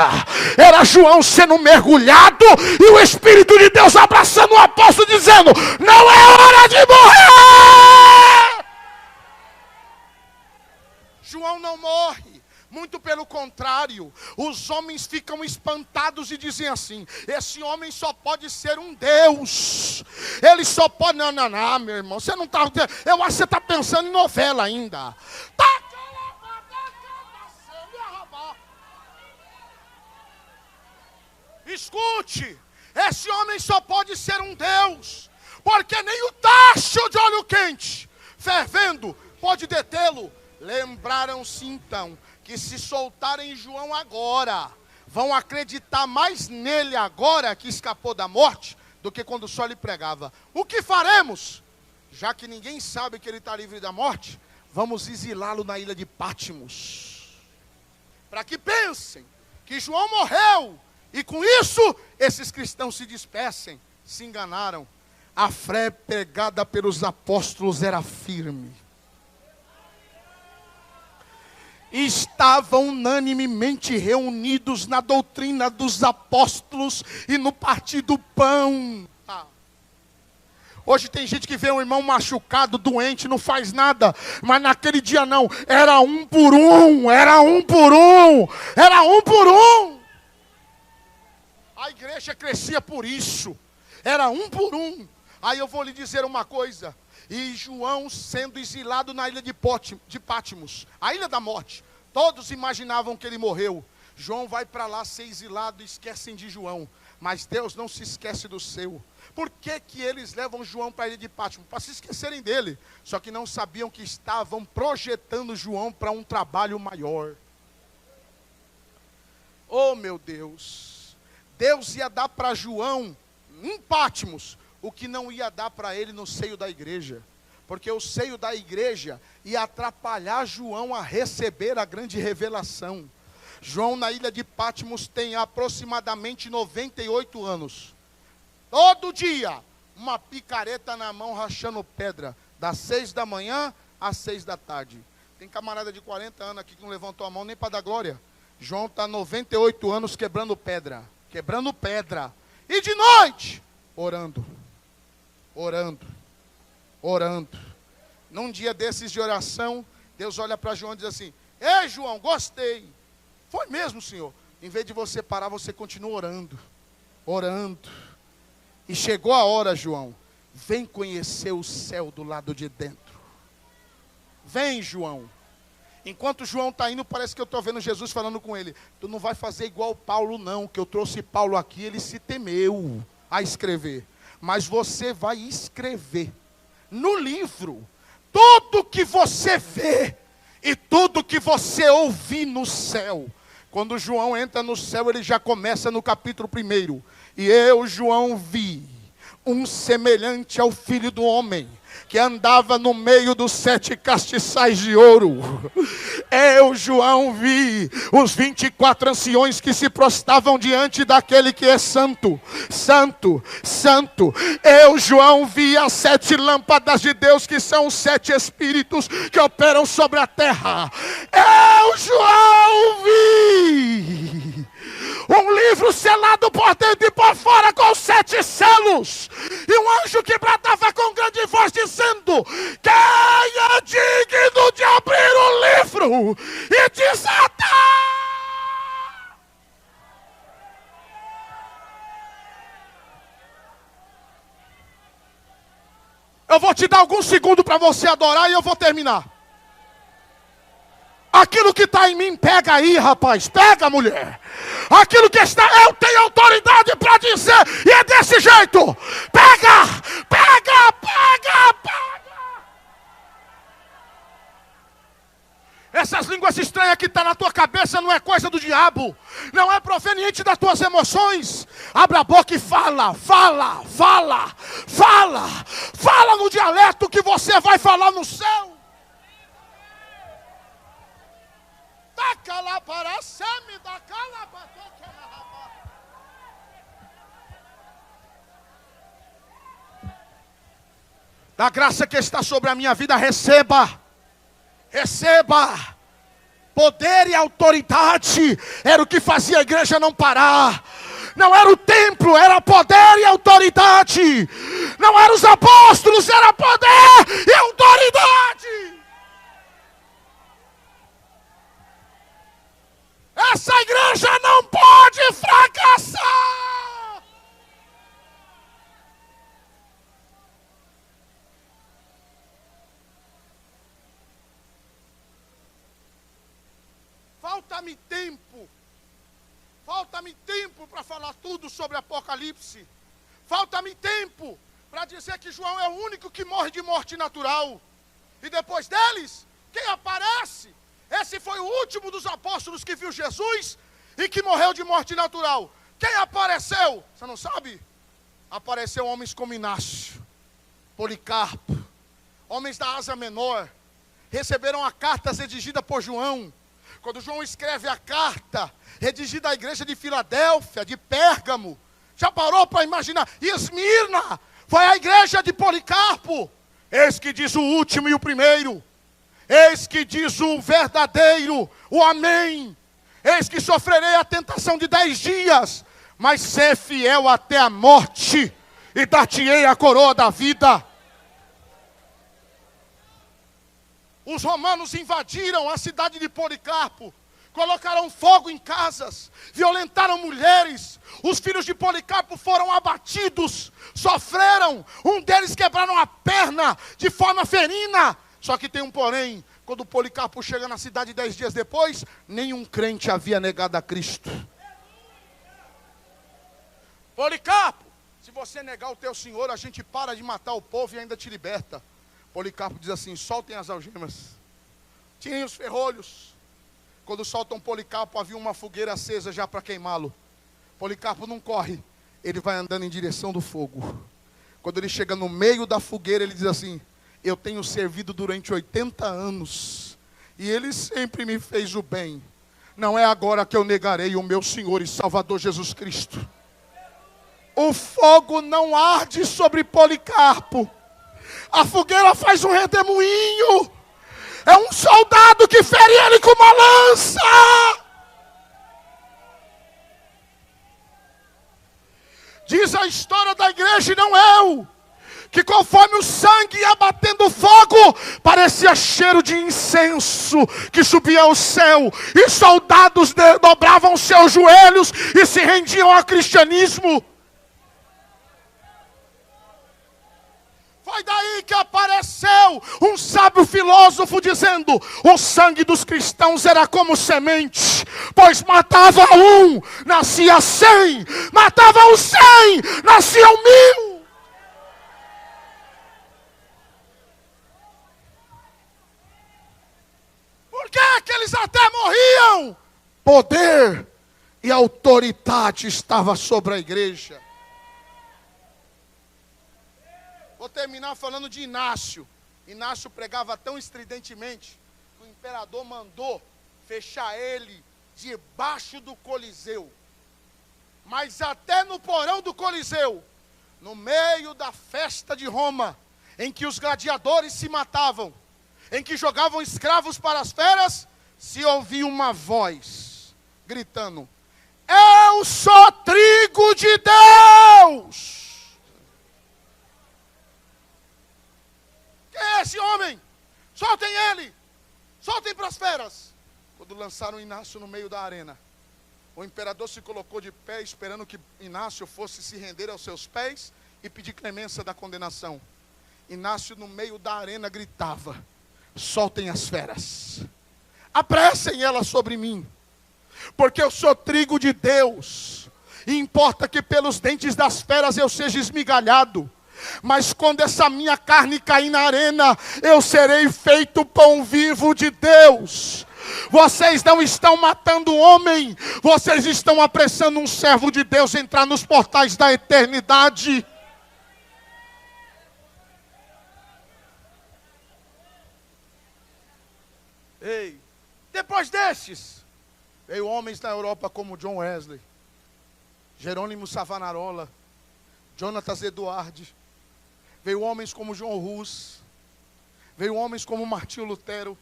Era João sendo mergulhado e o Espírito de Deus abraçando o apóstolo, dizendo: não é hora de morrer. João não morre, muito pelo pelo contrário, os homens ficam espantados e dizem assim: esse homem só pode ser um Deus. Ele só pode... Não, meu irmão, você não está... Eu acho que você está pensando em novela ainda. Escute, esse homem só pode ser um Deus, porque nem o tacho de óleo quente, fervendo, pode detê-lo. Lembraram-se então que se soltarem João agora, vão acreditar mais nele agora que escapou da morte, do que quando só lhe pregava. O que faremos? Já que ninguém sabe que ele está livre da morte, vamos exilá-lo na ilha de Pátimos, para que pensem que João morreu, e com isso esses cristãos se despecem. Se enganaram. A fé pregada pelos apóstolos era firme. Estavam unanimemente reunidos na doutrina dos apóstolos e no partir do pão. Hoje tem gente que vê um irmão machucado, doente, não faz nada. Mas naquele dia não. Era um por um. Era um por um. Era um por um. A igreja crescia por isso. Era um por um. Aí eu vou lhe dizer uma coisa. E João sendo exilado na ilha de Pátimos, a ilha da morte. Todos imaginavam que ele morreu. João vai para lá ser exilado e esquecem de João. Mas Deus não se esquece do seu. Por que que eles levam João para a ilha de Pátimos? Para se esquecerem dele. Só que não sabiam que estavam projetando João para um trabalho maior. Oh meu Deus. Deus ia dar para João em Pátimos o que não ia dar para ele no seio da igreja. Porque o seio da igreja ia atrapalhar João a receber a grande revelação. João na ilha de Pátimos tem aproximadamente 98 anos. Todo dia, uma picareta na mão rachando pedra. Das 6 da manhã às 6 da tarde. Tem camarada de 40 anos aqui que não levantou a mão nem para dar glória. João está 98 anos quebrando pedra. Quebrando pedra. E de noite, orando. Orando. Orando. Num dia desses de oração, Deus olha para João e diz assim: ei João, gostei. Foi mesmo, Senhor. Em vez de você parar, você continua orando. Orando. E chegou a hora, João. Vem conhecer o céu do lado de dentro. Vem, João. Enquanto João está indo, parece que eu estou vendo Jesus falando com ele. Tu não vai fazer igual Paulo não, que eu trouxe Paulo aqui, ele se temeu a escrever. Mas você vai escrever no livro tudo que você vê e tudo que você ouvir no céu. Quando João entra no céu, ele já começa no capítulo 1. E eu, João, vi um semelhante ao Filho do Homem, que andava no meio dos 7 castiçais de ouro. Eu, João, vi os 24 anciões que se prostravam diante daquele que é santo, santo, santo. Eu, João, vi as 7 lâmpadas de Deus, que são os 7 espíritos que operam sobre a terra. Eu, João, vi um livro selado por dentro e por fora com 7 selos. E um anjo que bradava com grande voz dizendo: quem é digno de abrir o livro e desatar? Eu vou te dar alguns segundos para você adorar e eu vou terminar. Aquilo que está em mim, pega aí, rapaz. Pega, mulher. Aquilo que está, eu tenho autoridade para dizer. E é desse jeito. Pega, pega, pega, pega. Essas línguas estranhas que estão na tua cabeça não é coisa do diabo. Não é proveniente das tuas emoções. Abra a boca e fala, fala, fala, fala. Fala no dialeto que você vai falar no céu. Da graça que está sobre a minha vida, receba. Receba. Poder e autoridade era o que fazia a igreja não parar. Não era o templo, era poder e autoridade. Não eram os apóstolos, era poder e autoridade. Essa igreja não pode fracassar. Falta-me tempo. Falta-me tempo para falar tudo sobre Apocalipse. Falta-me tempo para dizer que João é o único que morre de morte natural. E depois deles, quem aparece? Esse foi o último dos apóstolos que viu Jesus e que morreu de morte natural. Quem apareceu? Você não sabe? Apareceu homens como Inácio, Policarpo, homens da Ásia Menor. Receberam a carta redigida por João. Quando João escreve a carta, redigida à igreja de Filadélfia, de Pérgamo, já parou para imaginar? Esmirna foi a igreja de Policarpo. Eis que diz o último e o primeiro. Eis que diz o verdadeiro, o amém. Eis que sofrerei a tentação de 10 dias, mas ser fiel até a morte, e dar-te-ei a coroa da vida. Os romanos invadiram a cidade de Policarpo, colocaram fogo em casas, violentaram mulheres. Os filhos de Policarpo foram abatidos, sofreram. Um deles quebraram a perna de forma ferina. Só que tem um porém: quando Policarpo chega na cidade 10 dias depois, nenhum crente havia negado a Cristo. Policarpo, se você negar o teu Senhor, a gente para de matar o povo e ainda te liberta. Policarpo diz assim: soltem as algemas, tirem os ferrolhos. Quando soltam Policarpo, havia uma fogueira acesa já para queimá-lo. Policarpo não corre, ele vai andando em direção do fogo. Quando ele chega no meio da fogueira, ele diz assim: eu tenho servido durante 80 anos, e ele sempre me fez o bem. Não é agora que eu negarei o meu Senhor e Salvador Jesus Cristo. O fogo não arde sobre Policarpo. A fogueira faz um redemoinho. É um soldado que fere ele com uma lança. Diz a história da igreja, e não eu, que conforme o sangue ia batendo fogo, parecia cheiro de incenso que subia ao céu. E soldados dobravam seus joelhos e se rendiam ao cristianismo. Foi daí que apareceu um sábio filósofo dizendo: o sangue dos cristãos era como semente, pois matava um, nascia 100, matava os 100, nasciam 1000. Por que eles até morriam? Poder e autoridade estava sobre a igreja. Vou terminar falando de Inácio. Inácio pregava tão estridentemente que o imperador mandou fechar ele debaixo do Coliseu. Mas até no porão do Coliseu, no meio da festa de Roma, em que os gladiadores se matavam, em que jogavam escravos para as feras, se ouvia uma voz gritando: eu sou trigo de Deus. Quem é esse homem? Soltem ele! Soltem para as feras! Quando lançaram Inácio no meio da arena, o imperador se colocou de pé, esperando que Inácio fosse se render aos seus pés e pedir clemência da condenação. Inácio, no meio da arena, gritava: soltem as feras, apressem elas sobre mim, porque eu sou trigo de Deus, e importa que pelos dentes das feras eu seja esmigalhado. Mas quando essa minha carne cair na arena, eu serei feito pão vivo de Deus. Vocês não estão matando homem, vocês estão apressando um servo de Deus entrar nos portais da eternidade. Ei, depois destes, veio homens na Europa como John Wesley, Jerônimo Savonarola, Jonatas Eduardi. Veio homens como João Hus, veio homens como Martinho Lutero.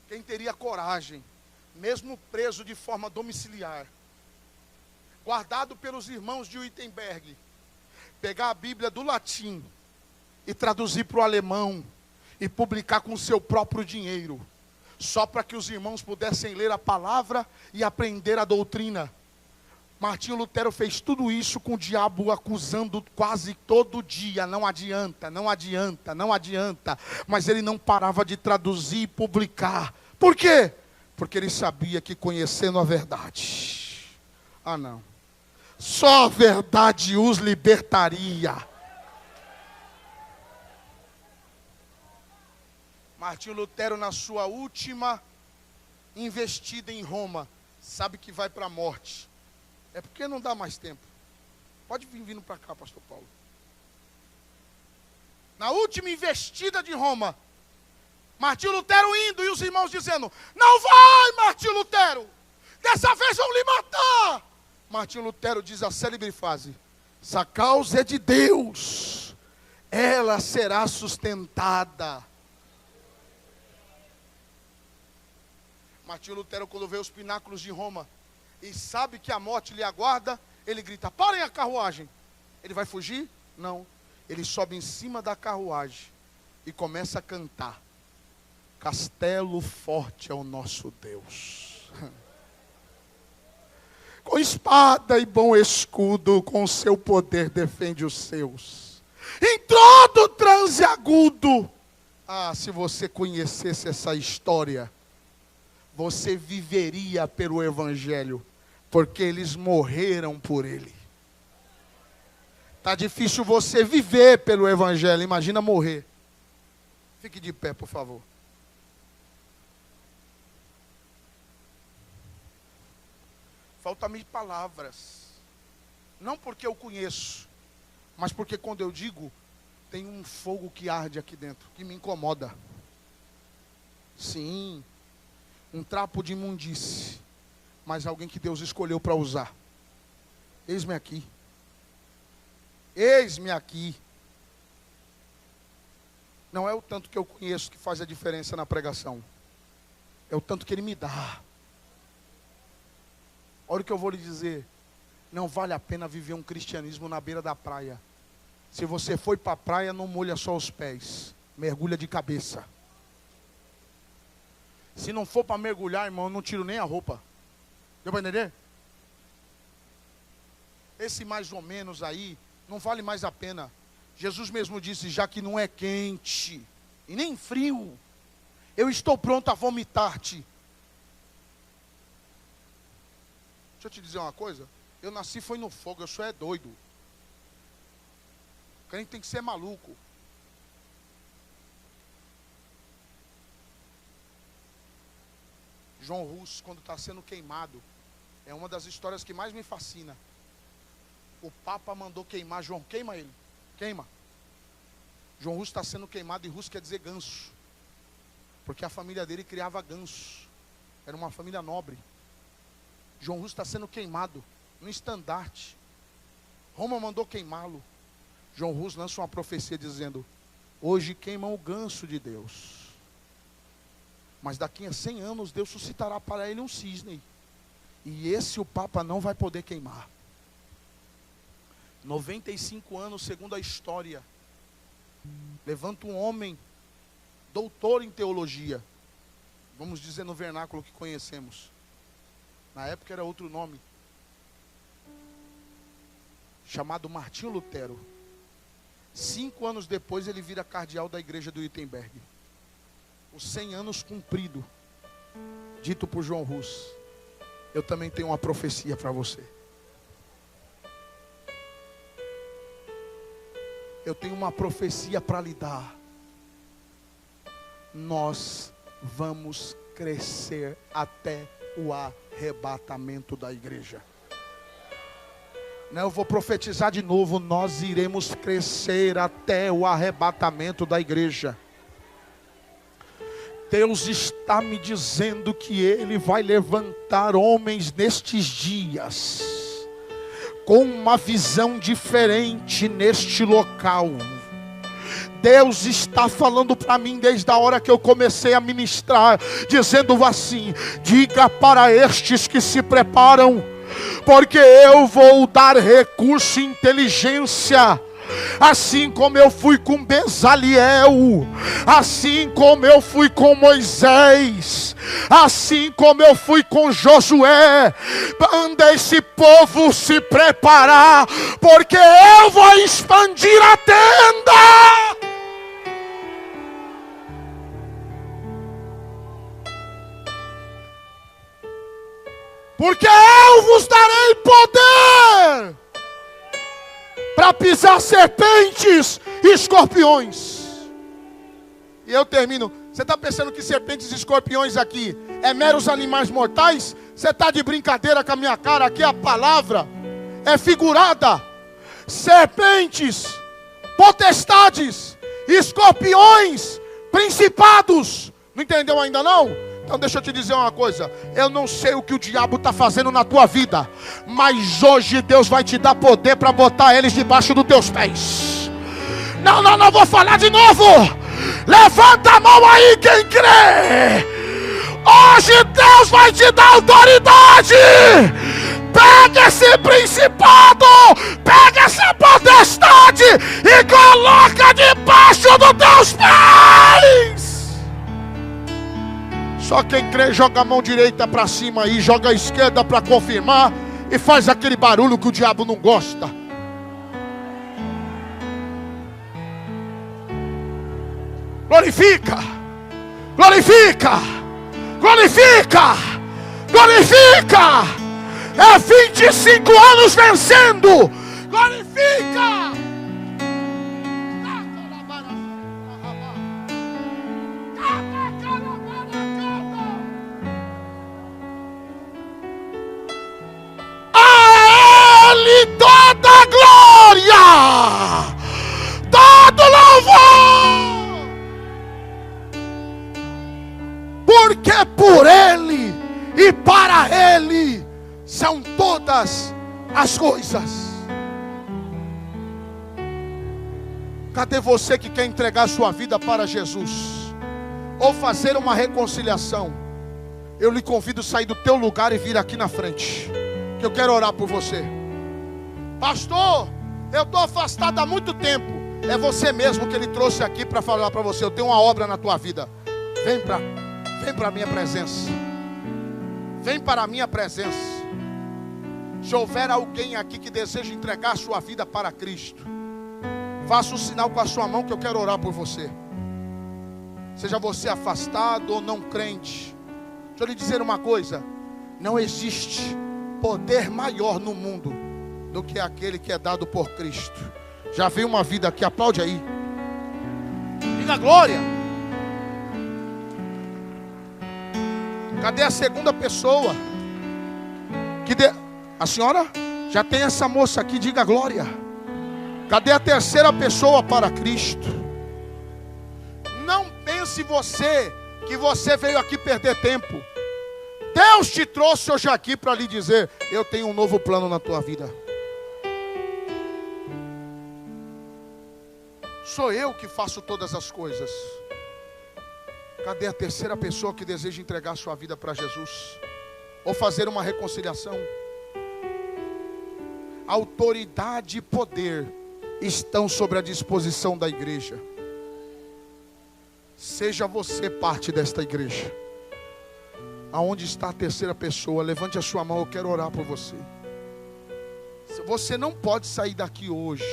Quem teria coragem, mesmo preso de forma domiciliar, guardado pelos irmãos de Wittenberg, pegar a Bíblia do latim e traduzir para o alemão e publicar com seu próprio dinheiro? só para que os irmãos pudessem ler a palavra e aprender a doutrina. Martinho Lutero fez tudo isso com o diabo acusando quase todo dia. Não adianta, não adianta, não adianta. Mas ele não parava de traduzir e publicar. Por quê? Porque ele sabia que conhecendo a verdade, só a verdade os libertaria. Martinho Lutero, na sua última investida em Roma, sabe que vai para a morte. É porque não dá mais tempo. Pode vir vindo para cá, pastor Paulo. Na última investida de Roma, Martinho Lutero indo e os irmãos dizendo: não vai, Martinho Lutero, dessa vez vão lhe matar. Martinho Lutero diz a célebre frase: se a causa é de Deus, ela será sustentada. Martinho Lutero, quando vê os pináculos de Roma e sabe que a morte lhe aguarda, ele grita: parem a carruagem. Ele vai fugir? Não. Ele sobe em cima da carruagem e começa a cantar: castelo forte é o nosso Deus. Com espada e bom escudo, com seu poder defende os seus. Em todo transe agudo. Se você conhecesse essa história, você viveria pelo Evangelho, porque eles morreram por ele. Está difícil você viver pelo Evangelho, imagina morrer. Fique de pé, por favor. Faltam-me palavras. Não porque eu conheço, mas porque quando eu digo, tem um fogo que arde aqui dentro, que me incomoda. Sim. Um trapo de imundície, mas alguém que Deus escolheu para usar. Eis-me aqui. Eis-me aqui. Não é o tanto que eu conheço que faz a diferença na pregação. É o tanto que Ele me dá. Olha o que eu vou lhe dizer. Não vale a pena viver um cristianismo na beira da praia. Se você foi para a praia, não molha só os pés. Mergulha de cabeça. Se não for para mergulhar, irmão, eu não tiro nem a roupa. Deu para entender? Esse mais ou menos aí, não vale mais a pena. Jesus mesmo disse: já que não é quente e nem frio, eu estou pronto a vomitar-te. Deixa eu te dizer uma coisa. Eu nasci foi no fogo, eu sou doido. O crente tem que ser maluco. João Russo, quando está sendo queimado, é uma das histórias que mais me fascina. O Papa mandou queimar João. Queima ele. Queima. João Russo está sendo queimado, e Russo quer dizer ganso. Porque a família dele criava ganso. Era uma família nobre. João Russo está sendo queimado no estandarte. Roma mandou queimá-lo. João Russo lança uma profecia dizendo: hoje queimam o ganso de Deus. Mas daqui a 100 anos Deus suscitará para ele um cisne. E esse o Papa não vai poder queimar. 95 anos, segundo a história, levanta um homem, doutor em teologia, vamos dizer no vernáculo que conhecemos. Na época era outro nome. Chamado Martinho Lutero. 5 anos depois ele vira cardeal da igreja do Wittenberg. Os 100 anos cumprido, dito por João Russo. Eu também tenho uma profecia para você. Eu tenho uma profecia para lhe dar. Nós vamos crescer até o arrebatamento da igreja. Não, eu vou profetizar de novo. Nós iremos crescer até o arrebatamento da igreja. Deus está me dizendo que Ele vai levantar homens nestes dias, com uma visão diferente neste local. Deus está falando para mim desde a hora que eu comecei a ministrar, dizendo assim: diga para estes que se preparam, porque eu vou dar recurso e inteligência assim como eu fui com Bezaliel, assim como eu fui com Moisés, assim como eu fui com Josué. Manda esse povo se preparar, porque eu vou expandir a tenda. Porque eu vos darei poder para pisar serpentes e escorpiões. E eu termino. Você está pensando que serpentes e escorpiões aqui é meros animais mortais? Você está de brincadeira com a minha cara? Aqui a palavra é figurada. Serpentes, potestades, escorpiões, principados. Não entendeu ainda não? Então deixa eu te dizer uma coisa. Eu não sei o que o diabo está fazendo na tua vida, mas hoje Deus vai te dar poder para botar eles debaixo dos teus pés. Não vou falar de novo. Levanta a mão aí quem crê. Hoje Deus vai te dar autoridade. Pega esse principado, pega essa potestade e coloca debaixo dos teus pés. Só quem crê joga a mão direita para cima e joga a esquerda para confirmar e faz aquele barulho que o diabo não gosta. Glorifica, glorifica, glorifica, glorifica. É 25 anos vencendo. Glorifica. Toda glória, todo louvor, porque por Ele e para Ele são todas as coisas. Cadê você que quer entregar sua vida para Jesus ou fazer uma reconciliação? Eu lhe convido a sair do teu lugar e vir aqui na frente, que eu quero orar por você. Pastor, eu estou afastado há muito tempo. É você mesmo que Ele trouxe aqui para falar para você: eu tenho uma obra na tua vida. Vem para a minha presença. Vem para a minha presença. Se houver alguém aqui que deseja entregar a sua vida para Cristo, faça um sinal com a sua mão que eu quero orar por você. Seja você afastado ou não crente, deixa eu lhe dizer uma coisa: não existe poder maior no mundo do que aquele que é dado por Cristo. Já veio uma vida aqui, aplaude aí. Diga glória. Cadê a segunda pessoa? A senhora? Já tem essa moça aqui, diga glória. Cadê a terceira pessoa para Cristo? Não pense você que você veio aqui perder tempo. Deus te trouxe hoje aqui para lhe dizer: eu tenho um novo plano na tua vida. Sou eu que faço todas as coisas. Cadê a terceira pessoa que deseja entregar sua vida para Jesus ou fazer uma reconciliação? Autoridade e poder estão sobre a disposição da igreja. Seja você parte desta igreja. Aonde está a terceira pessoa? Levante a sua mão, eu quero orar por você. Você não pode sair daqui hoje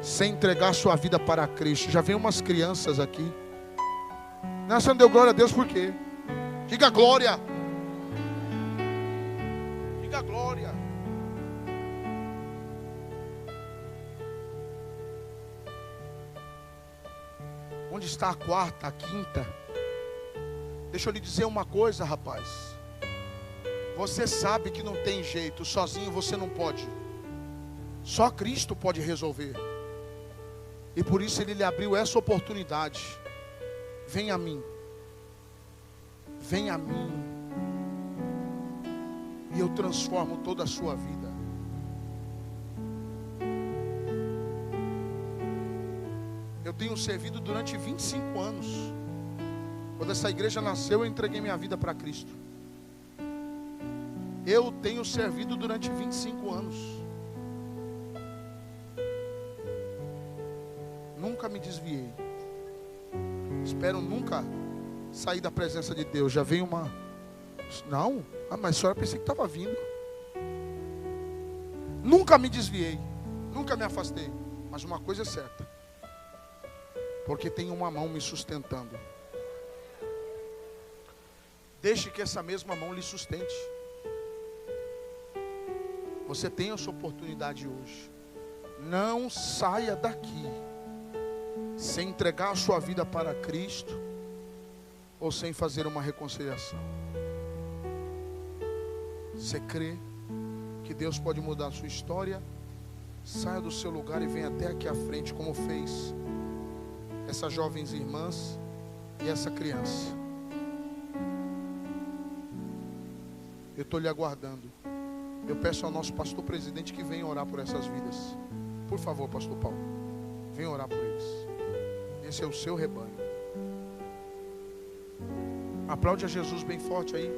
sem entregar sua vida para Cristo. Já vem umas crianças aqui. Não, você não deu glória a Deus por quê? Diga glória. Diga glória. Onde está a quarta, a quinta? Deixa eu lhe dizer uma coisa, rapaz. Você sabe que não tem jeito, sozinho você não pode. Só Cristo pode resolver. E por isso Ele lhe abriu essa oportunidade. Vem a mim. Vem a mim. E eu transformo toda a sua vida. Eu tenho servido durante 25 anos. Quando essa igreja nasceu, eu entreguei minha vida para Cristo. Eu tenho servido durante 25 anos. Nunca me desviei. Espero nunca sair da presença de Deus. Já veio uma... Não, mas a senhora pensei que estava vindo. Nunca me desviei. Nunca me afastei. Mas uma coisa é certa. Porque tem uma mão me sustentando. Deixe que essa mesma mão lhe sustente. Você tem essa oportunidade hoje. Não saia daqui sem entregar a sua vida para Cristo ou sem fazer uma reconciliação. Você crê que Deus pode mudar a sua história? Saia do seu lugar e venha até aqui à frente, como fez essas jovens irmãs e essa criança. Eu estou lhe aguardando. Eu peço ao nosso pastor presidente que venha orar por essas vidas. Por favor, pastor Paulo, venha orar por eles. Esse é o seu rebanho. Aplaude a Jesus bem forte aí.